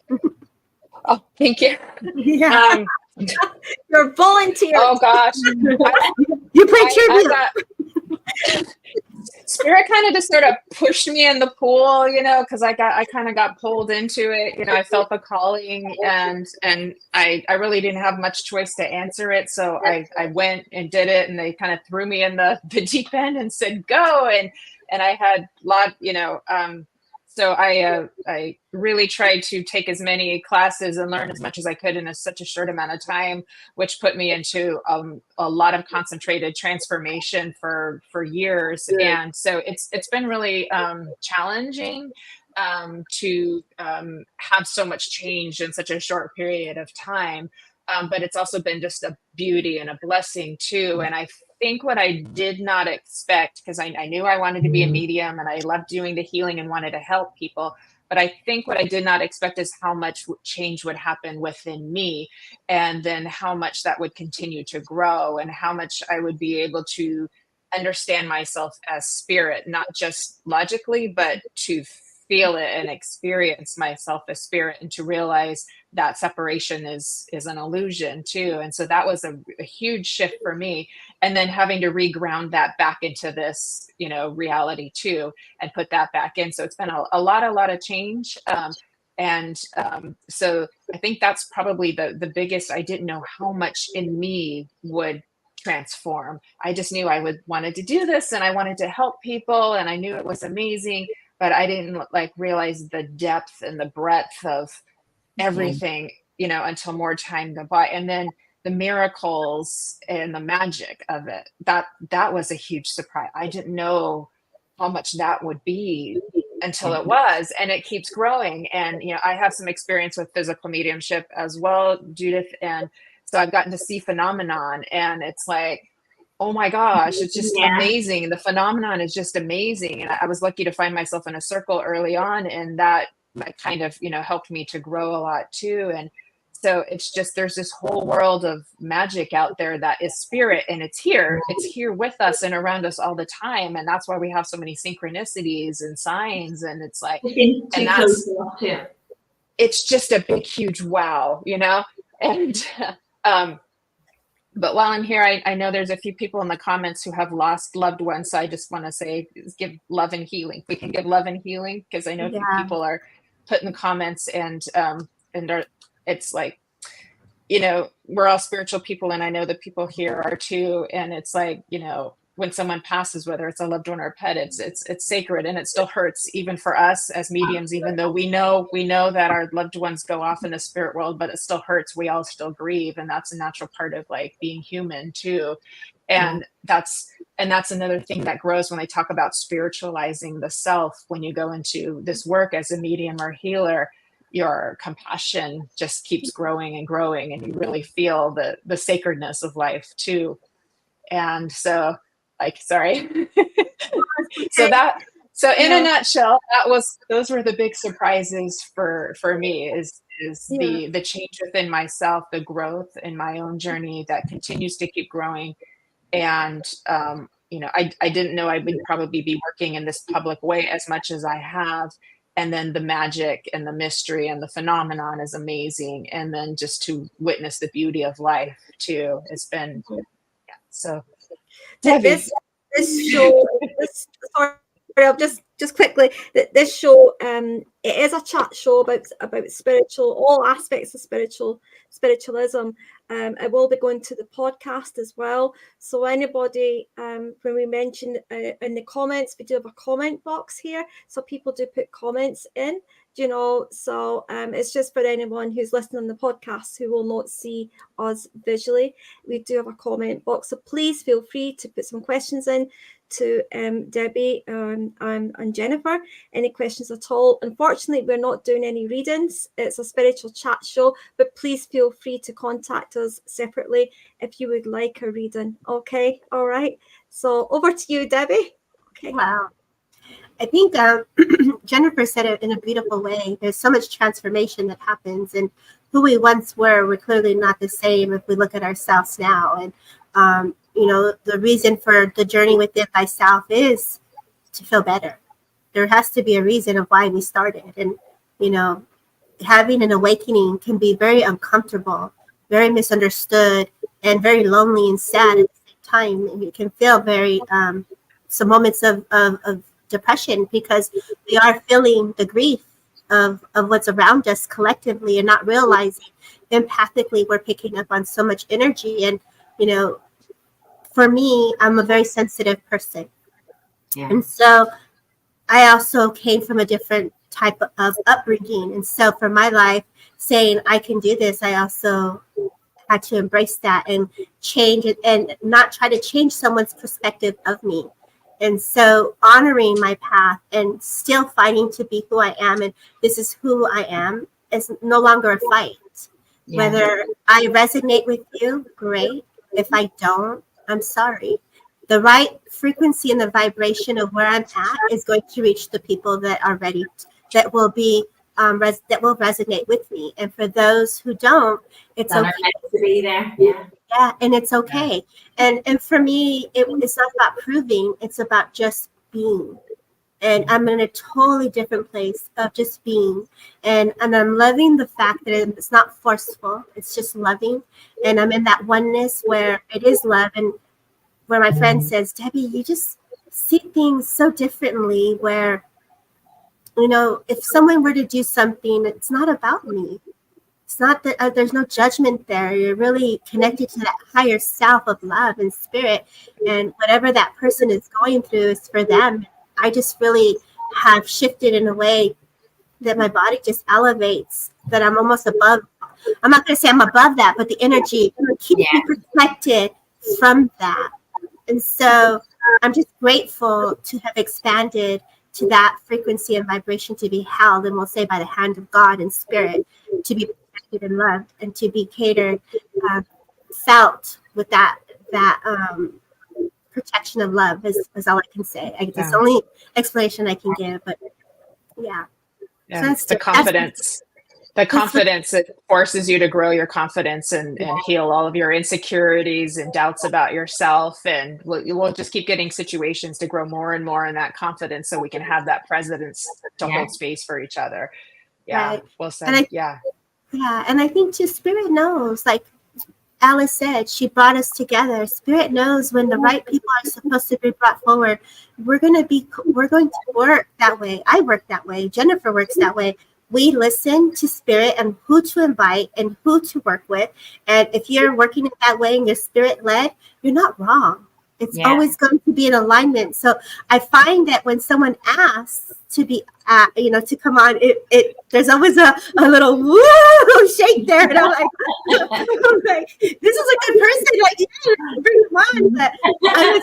Oh, thank you. Yeah. You're volunteer. Oh gosh. You played tribute. Spirit kind of just sort of pushed me in the pool, because I kind of got pulled into it. I felt the calling, and I really didn't have much choice to answer it. So I went and did it, and they kind of threw me in the deep end and said, go. And I had so I really tried to take as many classes and learn as much as I could in such a short amount of time, which put me into a lot of concentrated transformation for years. And so it's been really challenging to have so much change in such a short period of time. But it's also been just a beauty and a blessing too. And I think what I did not expect, because I knew I wanted to be a medium and I loved doing the healing and wanted to help people. But I think what I did not expect is how much change would happen within me, and then how much that would continue to grow, and how much I would be able to understand myself as spirit, not just logically, but to feel it and experience myself as spirit, and to realize that separation is an illusion too. And so that was a huge shift for me. And then having to reground that back into this, reality too, and put that back in. So it's been a lot of change. So I think that's probably the biggest. I didn't know how much in me would transform. I just knew I wanted to do this, and I wanted to help people, and I knew it was amazing, but I didn't realize the depth and the breadth of everything, until more time go by. And then the miracles and the magic of it, that was a huge surprise. I didn't know how much that would be until it was, and it keeps growing. And I have some experience with physical mediumship as well, Judith, and so I've gotten to see phenomenon, and it's like, oh my gosh, it's just amazing. The phenomenon is just amazing. And I was lucky to find myself in a circle early on, and that kind of helped me to grow a lot too. And so it's just, there's this whole world of magic out there that is spirit, and it's here with us and around us all the time. And that's why we have so many synchronicities and signs. And it's like, and that's, it's just a big, huge wow, and, but while I'm here, I know there's a few people in the comments who have lost loved ones. So I just want to say, give love and healing. We can give love and healing, because I know people are putting the comments, and it's like, we're all spiritual people, and I know the people here are too. And it's like, when someone passes, whether it's a loved one or a pet, it's sacred, and it still hurts even for us as mediums, even though we know that our loved ones go off in the spirit world, but it still hurts. We all still grieve, and that's a natural part of being human too. And that's another thing that grows when they talk about spiritualizing the self. When you go into this work as a medium or healer, your compassion just keeps growing and growing, and you really feel the sacredness of life too. And so, sorry. So in a nutshell, those were the big surprises for me, is the change within myself, the growth in my own journey that continues to keep growing. And I didn't know I would probably be working in this public way as much as I have. and then the magic and the mystery and the phenomenon is amazing. And then just to witness the beauty of life too, it's been, yeah. So Debbie. This show, sorry, I'll just quickly, this show, it is a chat show about spiritual, all aspects of spiritualism. It will be going to the podcast as well. So anybody, when we mention in the comments, we do have a comment box here. So people do put comments in, you know, so it's just for anyone who's listening on the podcast who will not see us visually. We do have a comment box. So please feel free to put some questions in to Debbie and Jennifer, any questions at all. Unfortunately, we're not doing any readings. It's a spiritual chat show, but please feel free to contact us separately if you would like a reading. Okay, all right. So over to you, Debbie. Okay. Wow. I think Jennifer said it in a beautiful way. There's so much transformation that happens, and who we once were, we're clearly not the same if we look at ourselves now. And you know, the reason for the journey within thyself is to feel better. There has to be a reason of why we started. And, you know, having an awakening can be very uncomfortable, very misunderstood, and very lonely and sad at the same time. And you can feel very, some moments of depression, because we are feeling the grief of what's around us collectively and not realizing empathically we're picking up on so much energy. And, you know, for me, I'm a very sensitive person. Yeah. And so I also came from a different type of upbringing. And so for my life, saying I can do this, I also had to embrace that and change it and not try to change someone's perspective of me. And so honoring my path and still fighting to be who I am, and this is who I am, is no longer a fight. Yeah. Whether I resonate with you, great. If I don't, I'm sorry. The right frequency and the vibration of where I'm at is going to reach the people that are ready, that will be that will resonate with me. And for those who don't, it's okay to be there. Yeah. Yeah, and it's okay. Yeah. And for me, it's not about proving, it's about just being. And I'm in a totally different place of just being. And I'm loving the fact that it's not forceful. It's just loving. And I'm in that oneness where it is love. And where my friend says, Debbie, you just see things so differently, where, you know, if someone were to do something, it's not about me. It's not that there's no judgment there. You're really connected to that higher self of love and spirit. And whatever that person is going through is for them. I just really have shifted in a way that my body just elevates, that I'm almost above. I'm not going to say I'm above that, but the energy keeps me protected from that. And so I'm just grateful to have expanded to that frequency and vibration, to be held, and we'll say by the hand of God and spirit, to be protected and loved, and to be catered, felt with that protection of love is all I can say. It's the only explanation I can give, but yeah. So it's the confidence. The confidence that forces you to grow your confidence and heal all of your insecurities and doubts about yourself. And we'll just keep getting situations to grow more and more in that confidence, so we can have that presence to hold space for each other. Yeah. Right. Well said. And and I think too, Spirit knows, like Alice said, she brought us together. Spirit knows when the right people are supposed to be brought forward. We're going to work that way. I work that way. Jennifer works that way. We listen to Spirit and who to invite and who to work with. And if you're working it that way and you're Spirit led, you're not wrong. It's always going to be in alignment. So I find that when someone asks to be, to come on, there's always a little woo shake there, and I'm like, this is a good person. Like, bring them on. But I'm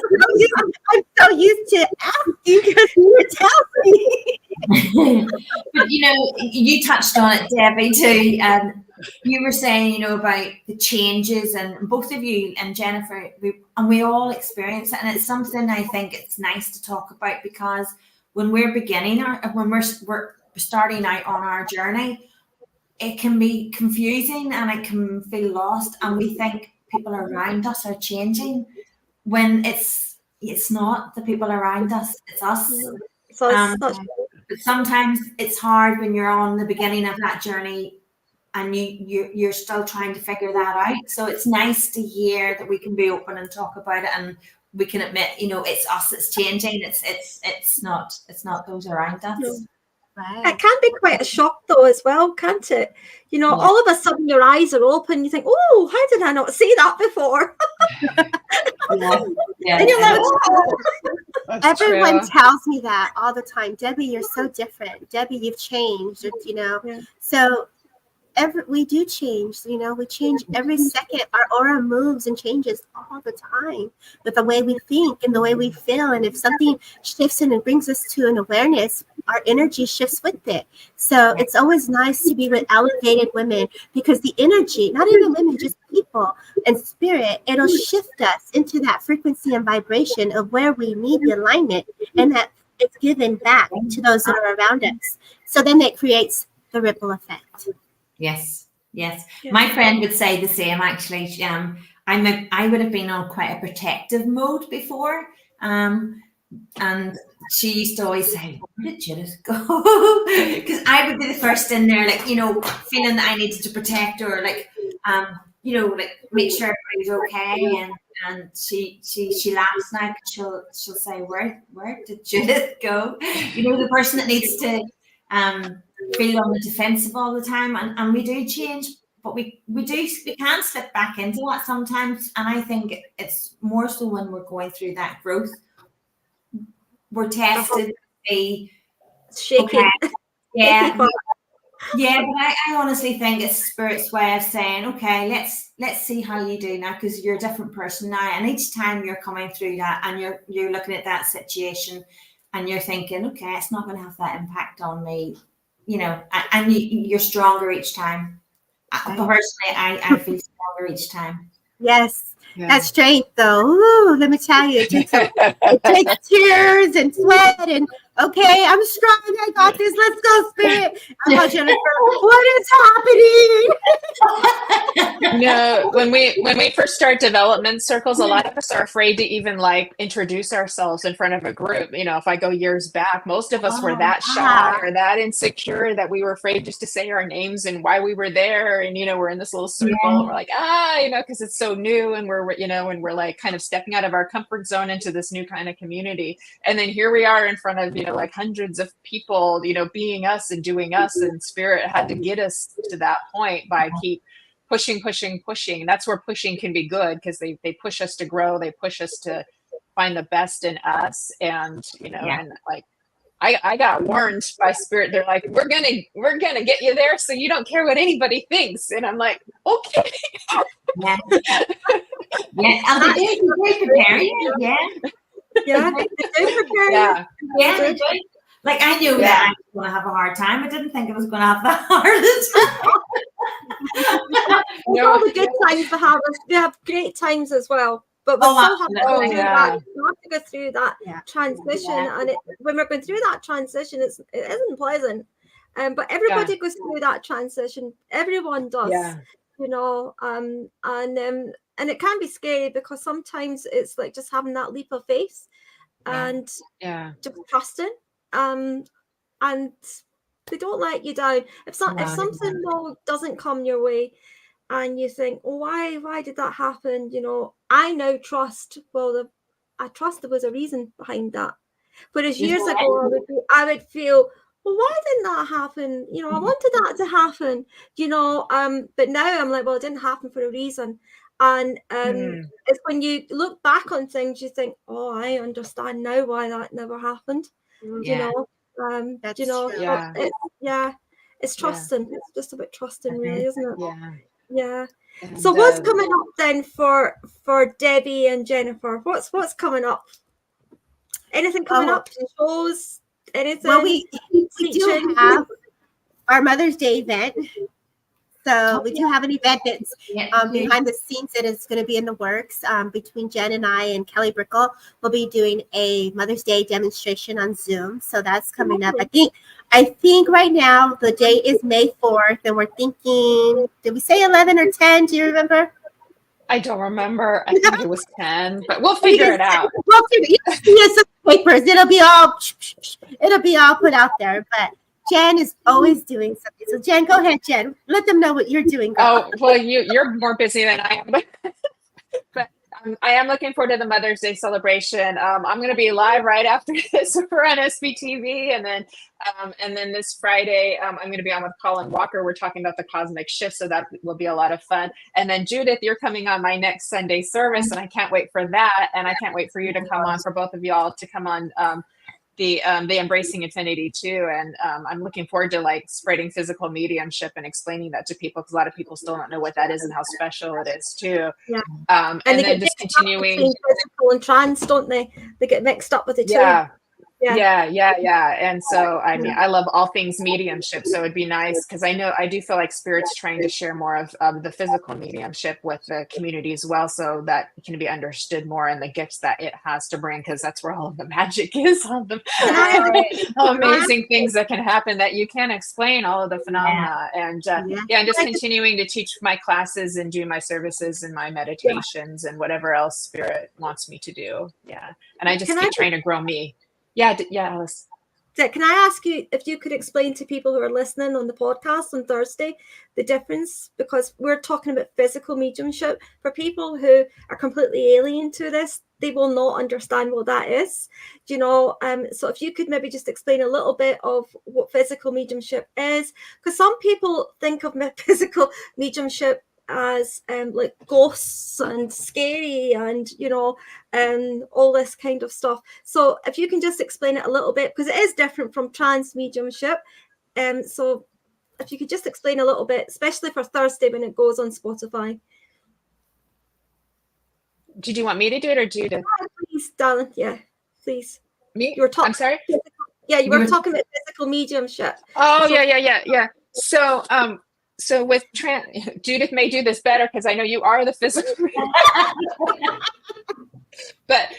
so used to asking because you tell me. But you touched on it, Debbie, too. You were saying, about the changes, and both of you and Jennifer, we all experience it, and it's something I think it's nice to talk about, because when we're when we're starting out on our journey, it can be confusing and it can feel lost, and we think people around us are changing when it's not the people around us, it's us. But sometimes it's hard when you're on the beginning of that journey and you're still trying to figure that out. So it's nice to hear that we can be open and talk about it, and we can admit, it's us that's changing. It's not those around us. Right. It can be quite a shock though as well, can't it? All of a sudden your eyes are open, you think, oh, how did I not see that before? Yeah. And you're like, oh. Everyone tells me that all the time. Debbie, you're so different. Debbie, you've changed, Yeah. So we do change, we change every second. Our aura moves and changes all the time with the way we think and the way we feel. And if something shifts in and brings us to an awareness, our energy shifts with it. So it's always nice to be with elevated women, because the energy, not even women, just people and spirit, it'll shift us into that frequency and vibration of where we need the alignment, and that it's given back to those that are around us. So then it creates the ripple effect. Yes. My friend would say the same, actually. I would have been on quite a protective mode before. And she used to always say, where did Judith go? Because I would be the first in there, feeling that I needed to protect her, make sure everybody's okay. And she laughs now, because she'll say, where did Judith go? The person that needs to feel on the defensive all the time, and we do change, but we can slip back into that sometimes. And I think it's more so when we're going through that growth, we're tested to be shaky. Okay. Yeah. But I honestly think it's Spirit's way of saying, okay, let's see how you do now, because you're a different person now, and each time you're coming through that and you're looking at that situation and you're thinking, okay, it's not going to have that impact on me, and you're stronger each time. Personally, I feel stronger each time. Yes. That strength, though, ooh, let me tell you, it takes tears and sweat, and okay, I'm strong, I got this, let's go, Spirit. Oh, Jennifer, what is happening? When we first start development circles, a lot of us are afraid to even introduce ourselves in front of a group. If I go years back, most of us were that shy or that insecure that we were afraid just to say our names and why we were there. And we're in this little circle, and we're like, because it's so new, and we're kind of stepping out of our comfort zone into this new kind of community. And then here we are in front of hundreds of people, being us and doing us, and Spirit had to get us to that point by keep pushing. And that's where pushing can be good, because they push us to grow, they push us to find the best in us. And and I got warned by Spirit. They're like, we're gonna get you there, so you don't care what anybody thinks. And I'm like, okay. Yeah. And they do prepare you. Yeah, they do prepare you. Yeah, they do. I knew that I was going to have a hard time. I didn't think I was going to have that hard time. All the good times we have great times as well. But we still have to go through that transition. And when we're going through that transition, it isn't pleasant. But everybody goes through that transition. Everyone does. Yeah. And it can be scary, because sometimes it's like just having that leap of faith and just trusting. And they don't let you down. If something doesn't come your way, and you think, oh, why did that happen? I now trust. Well, I trust there was a reason behind that. Whereas years ago, I would feel, well, why didn't that happen? I wanted that to happen. But now I'm like, well, it didn't happen for a reason. And it's when you look back on things, you think, oh, I understand now why that never happened. That's true. It's trusting. It's just about trusting, really, isn't it? Yeah. And, so what's coming up then for Debbie and Jennifer? What's coming up? Anything coming up? Shows? Anything? Well, we do have our Mother's Day event. So we do have an event that's behind the scenes that is going to be in the works between Jen and I and Kelly Brickle. We'll be doing a Mother's Day demonstration on Zoom. So that's coming up. I think right now the date is May 4th, and we're thinking, did we say 11 or 10? Do you remember? I don't remember. I think it was 10, but we'll figure it out. Yes, of papers. It'll be all put out there. But Jen is always doing something. So Jen, go ahead, Jen. Let them know what you're doing, girl. Oh, well, you're more busy than I am, but I am looking forward to the Mother's Day celebration. I'm going to be live right after this. We're on SBTV, and then this Friday, I'm going to be on with Colin Walker. We're talking about the cosmic shift, so that will be a lot of fun. And then Judith, you're coming on my next Sunday service, and I can't wait for that. And I can't wait for you to come on, for both of y'all to come on the Embracing Infinity too. And I'm looking forward to like spreading physical mediumship and explaining that to people, because a lot of people still don't know what that is and how special it is too. Yeah. And then just continuing physical and trans, don't they? They get mixed up with the two. Yeah. And so, I mean, I love all things mediumship. So it'd be nice, because I do feel like Spirit's trying to share more of the physical mediumship with the community as well, so that it can be understood more, and the gifts that it has to bring, because that's where all of the magic is, all the amazing things that can happen that you can't explain, all of the phenomena. And and just continuing to teach my classes and do my services and my meditations and whatever else Spirit wants me to do. Yeah. And I just keep trying to grow me. Yeah, Alice. Can I ask you if you could explain to people who are listening on the podcast on Thursday the difference, because we're talking about physical mediumship. For people who are completely alien to this, they will not understand what that is. Do you know? So if you could maybe just explain a little bit of what physical mediumship is, because some people think of physical mediumship as like ghosts and scary and all this kind of stuff. So if you can just explain it a little bit, because it is different from trans mediumship. So if you could just explain a little bit, especially for Thursday when it goes on Spotify. Did you want me to do it or Judith? Please, darling. Yeah, please. Me? You were talking. I'm sorry? Yeah, you were talking about physical mediumship. Oh, so, yeah. So with Judith may do this better, because I know you are the physical. But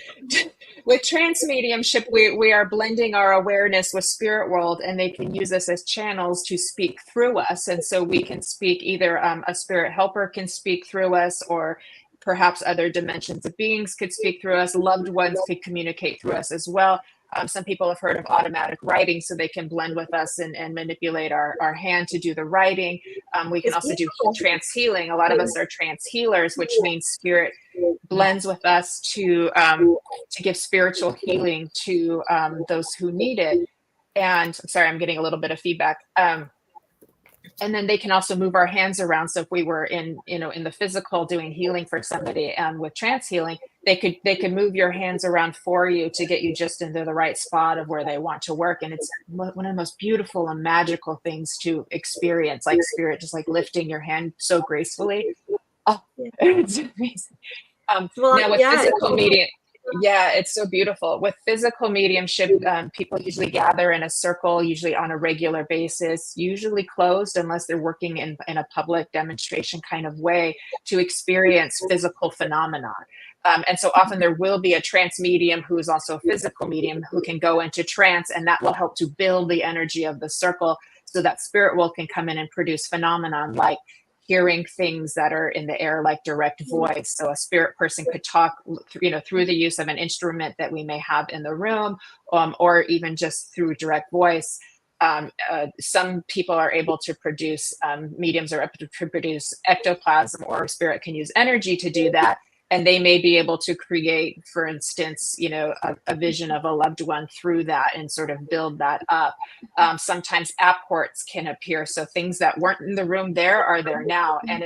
with trans mediumship, we are blending our awareness with spirit world, and they can use us as channels to speak through us. And so we can speak, either a spirit helper can speak through us, or perhaps other dimensions of beings could speak through us. Loved ones could communicate through us as well. Some people have heard of automatic writing, so they can blend with us and manipulate our hand to do the writing. We can also do trance healing. A lot of us are trance healers, which means spirit blends with us to give spiritual healing to those who need it. And sorry, I'm getting a little bit of feedback. And then they can also move our hands around. So if we were in the physical doing healing for somebody, with trance healing, they could move your hands around for you to get you just into the right spot of where they want to work. And it's one of the most beautiful and magical things to experience, like spirit just like lifting your hand so gracefully. Oh, it's amazing. Now with physical medium. Yeah, it's so beautiful. With physical mediumship, people usually gather in a circle, usually on a regular basis, usually closed unless they're working in a public demonstration kind of way, to experience physical phenomena. And so often there will be a trance medium who is also a physical medium who can go into trance, and that will help to build the energy of the circle, so that spirit world can come in and produce phenomenon like hearing things that are in the air, like direct voice. So a spirit person could talk, through the use of an instrument that we may have in the room, or even just through direct voice. Some people are able to produce, mediums are able to produce ectoplasm, or spirit can use energy to do that. And they may be able to create, for instance, a vision of a loved one through that and sort of build that up. Sometimes apports can appear. So things that weren't in the room there are there now. And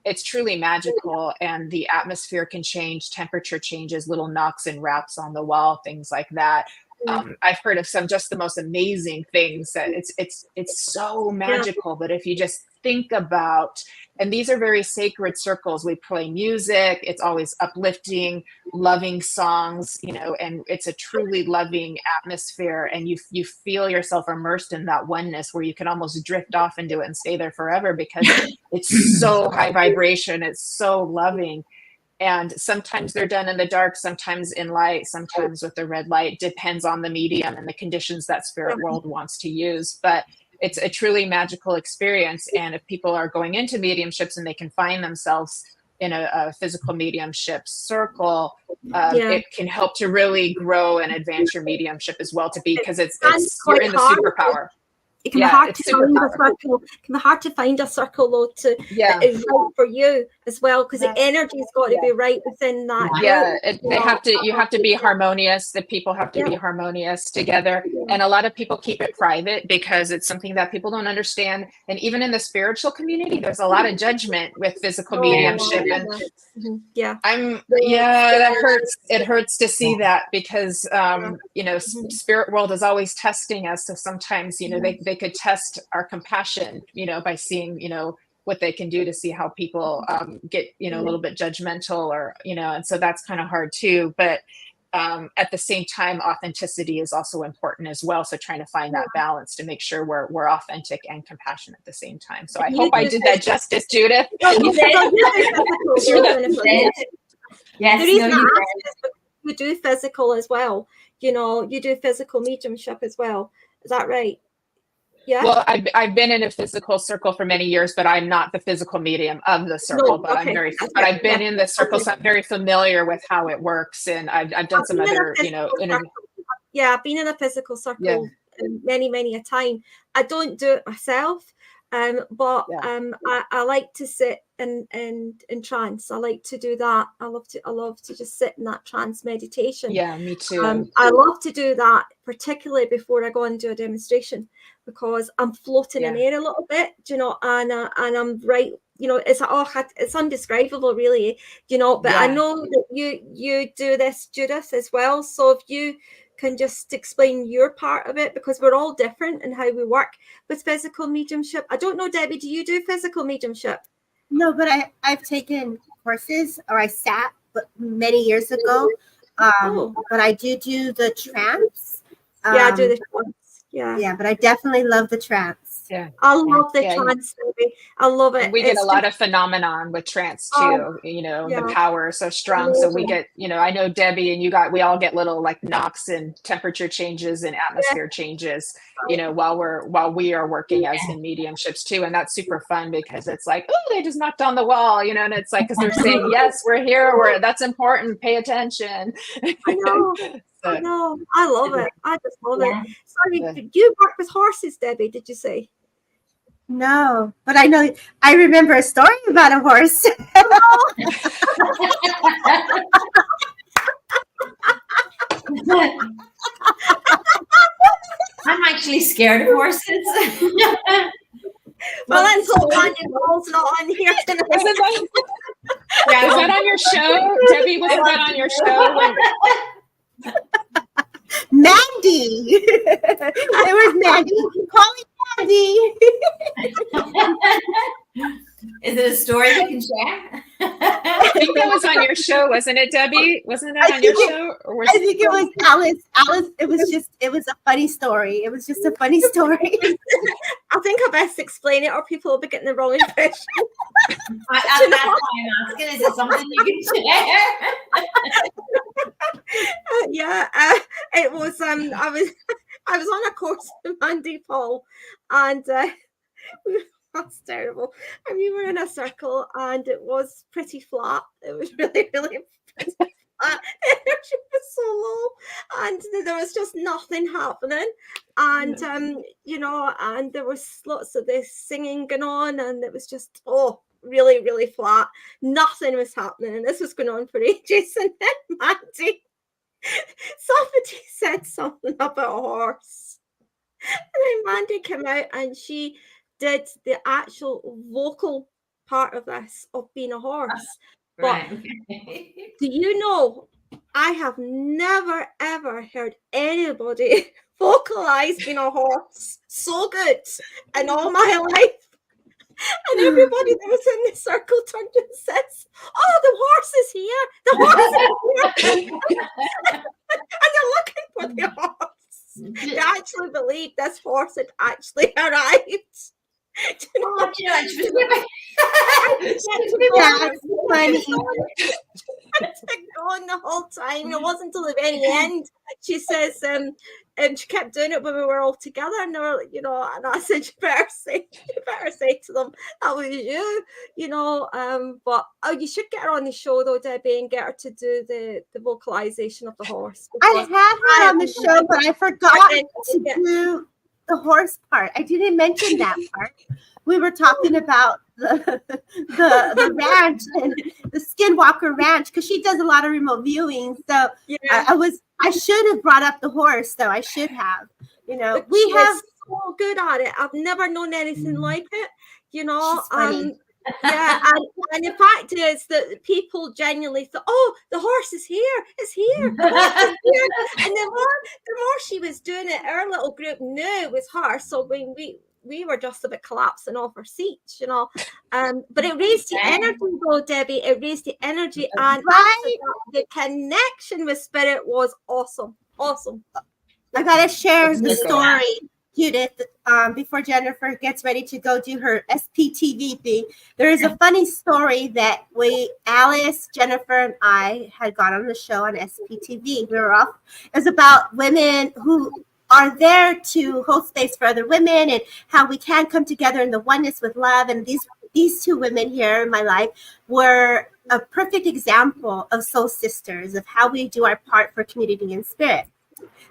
it's truly magical. And the atmosphere can change, temperature changes, little knocks and raps on the wall, things like that. I've heard of just the most amazing things that it's so magical. But if you just think about, and these are very sacred circles, we play music, it's always uplifting, loving songs, and it's a truly loving atmosphere, and you feel yourself immersed in that oneness where you can almost drift off into it and stay there forever, because it's so high vibration, it's so loving. And sometimes they're done in the dark, sometimes in light, sometimes with the red light, depends on the medium and the conditions that spirit world wants to use. But it's a truly magical experience. And if people are going into mediumships and they can find themselves in a physical mediumship circle, it can help to really grow and advance your mediumship as well, because you're in the superpower. It can be hard to find a circle. It can be hard to find a circle though that is right for you as well, because the energy's got to be right within that. You have to be harmonious. The people have to be harmonious together. And a lot of people keep it private because it's something that people don't understand. And even in the spiritual community, there's a lot of judgment with physical mediumship. And that hurts. It hurts to see that, because spirit world is always testing us. So sometimes, they could test our compassion, by seeing, what they can do to see how people get, a little bit judgmental, or, and so that's kind of hard too. But at the same time, authenticity is also important as well. So trying to find that balance to make sure we're authentic and compassionate at the same time. So I hope I did that justice, Judith. Yes. The reason I asked is you do physical as well. You do physical mediumship as well. Is that right? Yeah. Well, I've been in a physical circle for many years, but I'm not the physical medium of the circle. But I've been in the circle, so I'm very familiar with how it works, and I've done some other, interviews. Yeah, I've been in a physical circle many a time. I don't do it myself, but I like to sit in trance. I like to do that. I love to just sit in that trance meditation. Yeah, me too. I love to do that, particularly before I go and do a demonstration, because I'm floating in air a little bit, and I'm right, it's indescribable really, but I know that you do this, Judith, as well. So if you can just explain your part of it, because we're all different in how we work with physical mediumship. I don't know, Debbie, do you do physical mediumship? No, but I've taken courses, or I sat many years ago. But I do the trance. I do the trance. Yeah, but I definitely love the trance. Yeah, I love the trance, baby. I love it. We get a lot of phenomenon with trance too. The power is so strong. So we get, I know Debbie and we all get little like knocks and temperature changes and atmosphere changes, while we are working as in mediumships too. And that's super fun, because it's like, oh, they just knocked on the wall, and it's like, because they're saying, yes, we're here. That's important. Pay attention. I know. I know. I love it. I just love it. Sorry, did you work with horses, Debbie? Did you say? No, but I remember a story about a horse. I'm actually scared of horses. Well, that's all Paul's not on here tonight. Was that on your show? Debbie, was that on your show? Mandy. It was Mandy. Call me Mandy. Is it a story you can share? I think that was on your show, wasn't it, Debbie? Wasn't that on your show? I think it was Alice. Alice, it was a funny story. It was just a funny story. I think I best explain it, or people will be getting the wrong impression. That's why I'm asking. Is it something you can share? It was. I was on a course with Mandy Paul, and that's terrible. And we were in a circle, and it was pretty flat. It was really, really pretty flat. The energy was so low, and there was just nothing happening. And and there was lots of this singing going on, and it was just really, really flat. Nothing was happening, and this was going on for ages. And then Mandy, somebody said something about a horse, and then Mandy came out and she did the actual vocal part of this, of being a horse. But do you know, I have never ever heard anybody vocalize being a horse so good in all my life. And everybody that was in the circle turned and says, "Oh, the horse is here! The horse is here!" And they're looking for the horse. They actually believed this horse had actually arrived. That's funny. on the whole time. It wasn't until the very end. She says, and she kept doing it when we were all together, and they were like, and I said, you better say to them that was you, but you should get her on the show though, Debbie, and get her to do the vocalization of the horse. I had her on the show, but I forgot to do the horse part. I didn't mention that part. We were talking about the ranch and the Skinwalker Ranch, because she does a lot of remote viewing. So I should have brought up the horse, though. I should have. We have so good at it. I've never known anything like it. She's funny. And the fact is that people genuinely thought, oh, the horse is here, it's here, the horse is here. And the more she was doing it, our little group knew it was her. So when we were just a bit collapsing off our seats, but it raised the energy though, Debbie. It raised the energy, and the connection with spirit was awesome. I gotta share the story, Judith, before Jennifer gets ready to go do her SPTV thing. There is a funny story that Alice, Jennifer, and I had gone on the show on SPTV. We were off. It was about women who are there to hold space for other women and how we can come together in the oneness with love. And these two women here in my life were a perfect example of soul sisters, of how we do our part for community and spirit.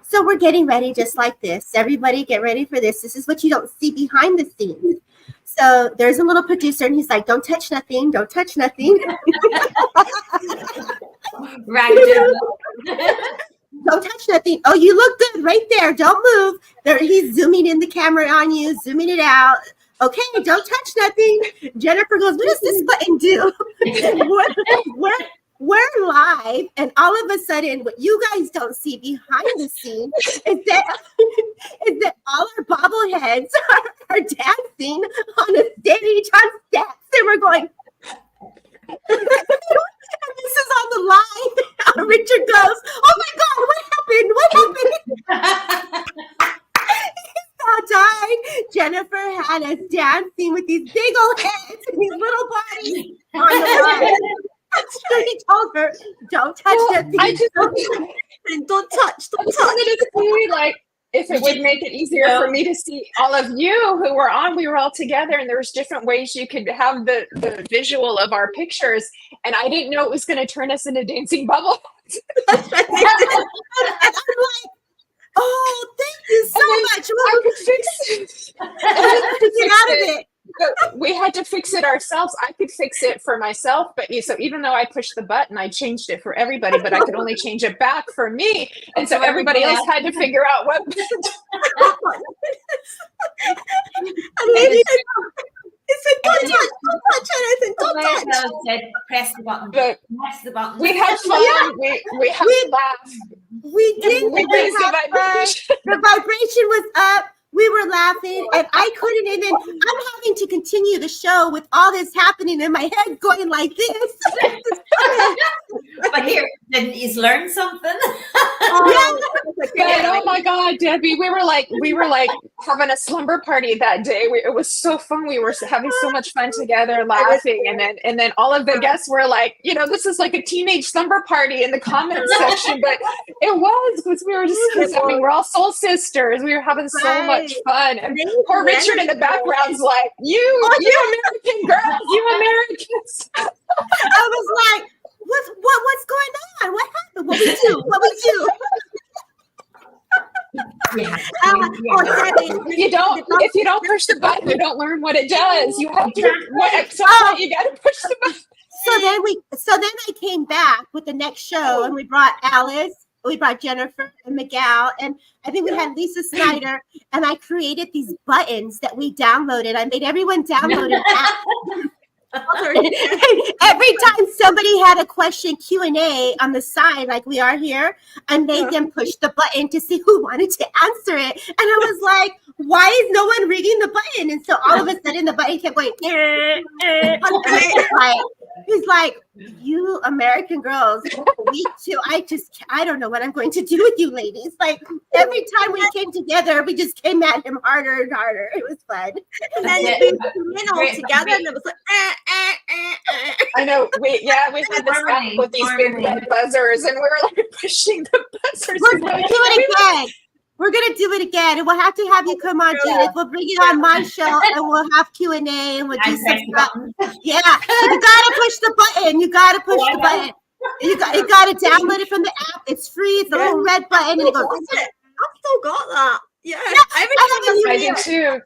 So we're getting ready just like this. Everybody get ready for this. This is what you don't see behind the scenes. So there's a little producer, and he's like, don't touch nothing. Don't touch nothing. Right. Don't touch nothing. Oh, you look good right there. Don't move. There, he's zooming in the camera on you, zooming it out. Okay, don't touch nothing. Jennifer goes, what does this button do? We're live, and all of a sudden, what you guys don't see behind the scene is that all our bobbleheads are dancing on a stage on steps, and we're going. And this is on the line. Richard goes, "Oh my God, what happened? He died." Jennifer had us dancing with these big old heads and these little bodies on the line. He told her, "Don't touch that thing. Don't touch. Like, if it would make it easier for me to see all of you who were on, we were all together, and there was different ways you could have the visual of our pictures, and I didn't know it was going to turn us into dancing bubbles." And I'm like, oh, thank you so much. I could fix it. Get out of it. But we had to fix it ourselves. I could fix it for myself, but so even though I pushed the button, I changed it for everybody, but I could only change it back for me, and so everybody else had to figure out what. He said, "Don't touch anything. Don't touch." Said, press the button. But press the button. we had fun. We had to laugh. We did. We raised the vibration. The vibration was up. We were laughing, and I couldn't even. I'm having to continue the show with all this happening in my head, going like this. But here, didn't you learn something? Oh my God, Debbie, we were like having a slumber party that day. It was so fun. We were having so much fun together, laughing, and then all of the guests were like, this is like a teenage slumber party in the comments section, but it was because we were just we're all soul sisters. We were having so much fun, and poor Richard in the background's like, you American girls, you Americans. I was like, what's going on? What happened? What we do? If you don't push the button, you don't learn what it does. You have to. You got to push the button. So then I came back with the next show, and we brought Alice. We brought Jennifer and Miguel, and I think we had Lisa Snyder, and I created these buttons that we downloaded. I made everyone download an app. Every time somebody had a question, Q&A on the side, like we are here, I made them push the button to see who wanted to answer it. And I was like, why is no one reading the button? And so all of a sudden the button kept going. He's like, you American girls, we too. I don't know what I'm going to do with you ladies. Like every time we came together, we just came at him harder and harder. It was fun. And then we went all together, and it was like, I know. We had this app with these big red buzzers, and we were like pushing the buzzers. We're gonna do it again. We're gonna do it again, and we'll have to have you come on, Judith. We'll bring you on my show, and we'll have Q&A, and we'll do some stuff. Yeah, so you gotta push the button. You gotta push the button. You gotta download it from the app. It's free. It's a little red button, and it goes. I've still got that. Yeah, I did too.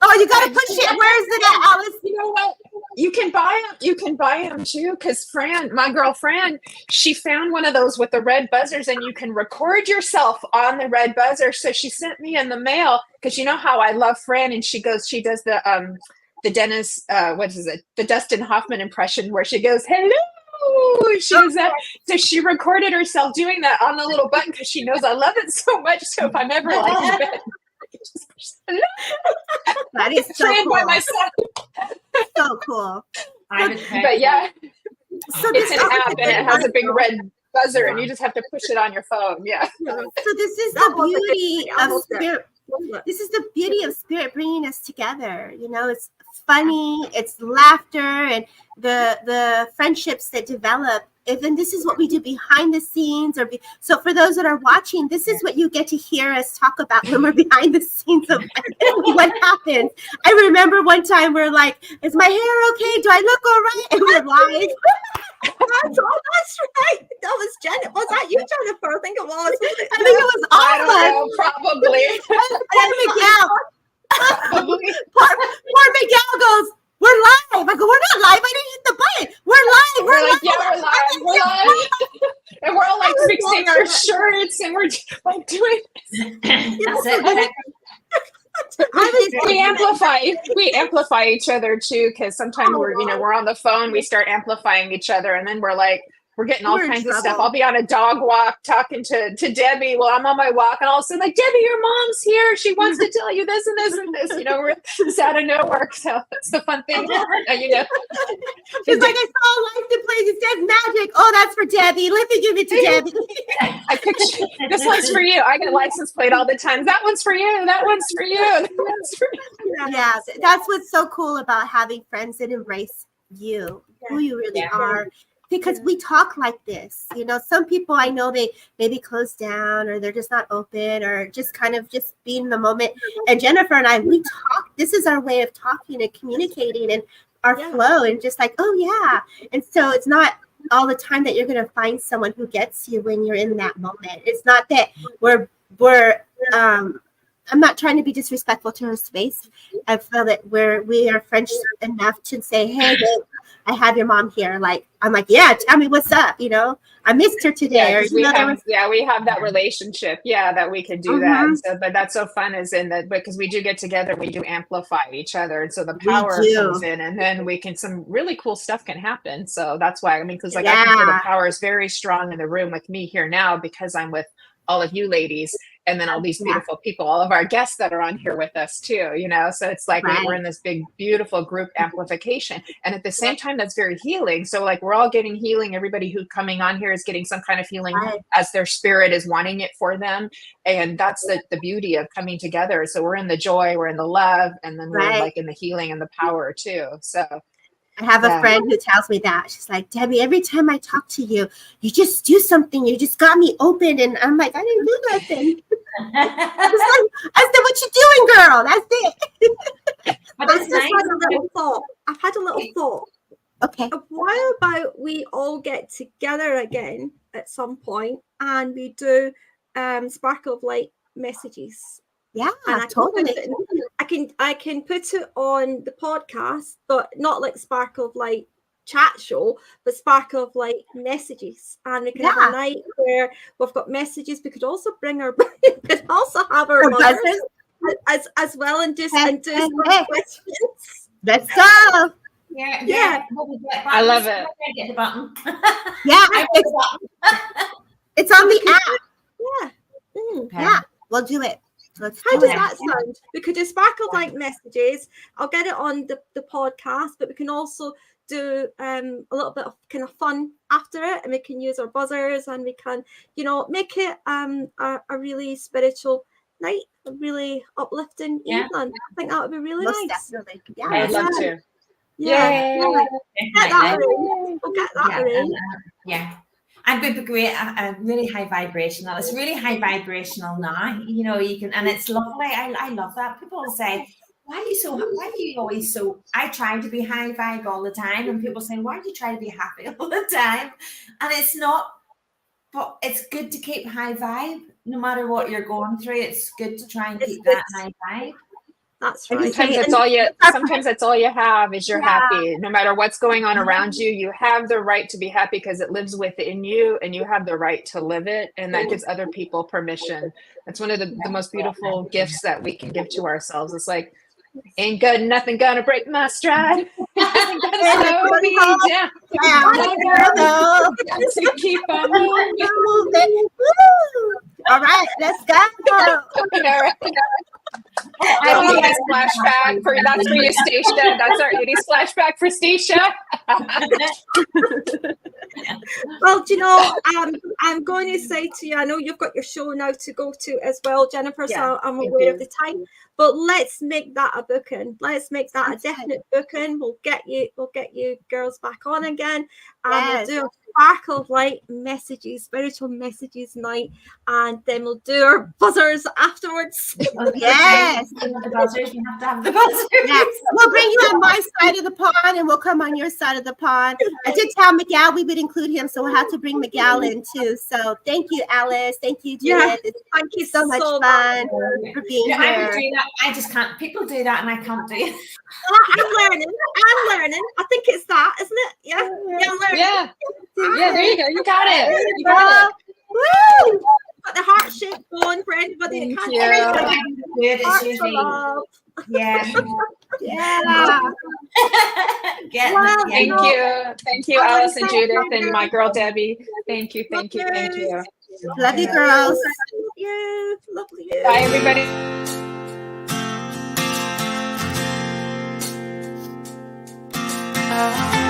Oh, you gotta push it. Where is it at, Alice? You know what? You can buy them. You can buy them too, because my girl Fran, she found one of those with the red buzzers, and you can record yourself on the red buzzer. So she sent me in the mail, because you know how I love Fran, and she does the Dennis the Dustin Hoffman impression where she goes, hello. She does that. So she recorded herself doing that on the little button, because she knows I love it so much. So if I'm ever like in bed, that is so Fran cool. by myself. So cool. But yeah, so it's an app, and it has a big red buzzer, and you just have to push it on your phone. Yeah. So this is the beauty of spirit. This is the beauty of spirit bringing us together. You know, it's funny, it's laughter, and the friendships that develop. And this is what we do behind the scenes. So for those that are watching, this is what you get to hear us talk about when we're behind the scenes of what happens. I remember one time we're like, is my hair okay? Do I look all right? And we're live. That's right. That was Jennifer. Was that you, Jennifer? I think it was. I think it was I don't know, probably. And Miguel. Poor Miguel goes, we're live. I go, we're not live. I didn't hit the button. We're live. We're like, yeah, we're live. And we're all like fixing our shirts, and we're like doing. We amplify each other too, because sometimes we're on the phone, we start amplifying each other, and then we're getting all kinds of stuff. I'll be on a dog walk talking to Debbie while I'm on my walk, and all of a sudden, like, Debbie, your mom's here. She wants to tell you this and this and this. We're just out of nowhere. So that's the fun thing. She's like, I saw a license plate. It says magic. Oh, that's for Debbie. Let me give it to Debbie. I picture this one's for you. I get a license plate all the time. That one's for you. That one's for you. That one's for you. Yeah, that's what's so cool about having friends that embrace you, who you really are. Because we talk like this, some people I know, they maybe close down, or they're just not open, or just kind of just be in the moment. And Jennifer and I, we talk. This is our way of talking and communicating, and our flow, and just like, oh yeah. And so it's not all the time that you're going to find someone who gets you when you're in that moment. It's not that we're I'm not trying to be disrespectful to her space. I feel that we are French enough to say, hey, babe, I have your mom here. Like, I'm like, yeah, tell me what's up. I missed her today. We have that relationship. Yeah, that we can do that. So, but that's so fun because we do get together and we do amplify each other. And so the power comes in, and then some really cool stuff can happen. So that's why, because I can feel the power is very strong in the room with me here now, because I'm with all of you ladies, and then all these beautiful people, all of our guests that are on here with us too, so it's like we're in this big, beautiful group amplification. And at the same time, that's very healing. So like we're all getting healing. Everybody who's coming on here is getting some kind of healing as their spirit is wanting it for them. And that's the beauty of coming together. So we're in the joy, we're in the love, and then we're like in the healing and the power too. So I have a friend who tells me that. She's like, Debbie, every time I talk to you, you just do something. You just got me open. And I'm like, I didn't do nothing. I said, what you doing, girl? That's it. But it's nice. I've had a little thought. Okay. Why about we all get together again at some point, and we do Sparkle of Light messages? Yeah, and totally. I can put it on the podcast, but not like Sparkle of Light chat show, but Sparkle of Light messages. And we can have a night where we've got messages. We could also bring our we could also have our mothers as well, and do some questions. Let's go. Yeah. I love it. Get the button. Yeah, it's on the app. Yeah, we'll do it. How does that sound? We could do Sparkle Light messages. I'll get it on the podcast, but we can also do a little bit of kind of fun after it, and we can use our buzzers, and we can, make it a really spiritual night, a really uplifting evening. I think that would be really nice. Definitely. Yeah, I'd love to. Yeah. Get that arranged. We'll get that arranged. Yeah. And would be great, really high vibrational. It's really high vibrational now. You can, and it's lovely. I love that. People will say, why are you always so, I try to be high vibe all the time. And people say, why do you try to be happy all the time? And it's not, but it's good to keep high vibe. No matter what you're going through, it's good to try and keep that high vibe. That's right. Sometimes that's all you have is you're happy. No matter what's going on around you, you have the right to be happy because it lives within you, and you have the right to live it. And that gives other people permission. That's one of the most beautiful gifts that we can give to ourselves. It's like, ain't good, nothing gonna break my stride. Nothing gonna slow me down. To keep on moving. All right, let's go. I need a flashback that's for you, Stacia. That's our 80s flashback for Stacia. Well, I'm going to say to you, I know you've got your show now to go to as well, Jennifer, so I'm aware of the time. But let's make that a booking. Let's make that a definite booking. We'll get you girls back on again, and we'll do a sparkle of light messages, spiritual messages night, and then we'll do our buzzers afterwards. Yes. We have to have the buzzers. Yes. We'll bring you on my side of the pond, and we'll come on your side of the pond. I did tell Miguel we would include him, so we'll have to bring Miguel in too. So thank you, Alice. Thank you, Judith. Thank you so much fun for being here. I would do that. I just can't. People do that, and I can't do it. I'm learning. I think it's that, isn't it? Yeah, I'm learning. Yeah, there you go. You got it. You got it. Woo! Got the heart shape going for anybody that can't do it. Hearts for love. Yeah. Thank you, Alice and Judith and my girl Debbie. Thank you. Love you, Love girls. you. Bye, everybody. Oh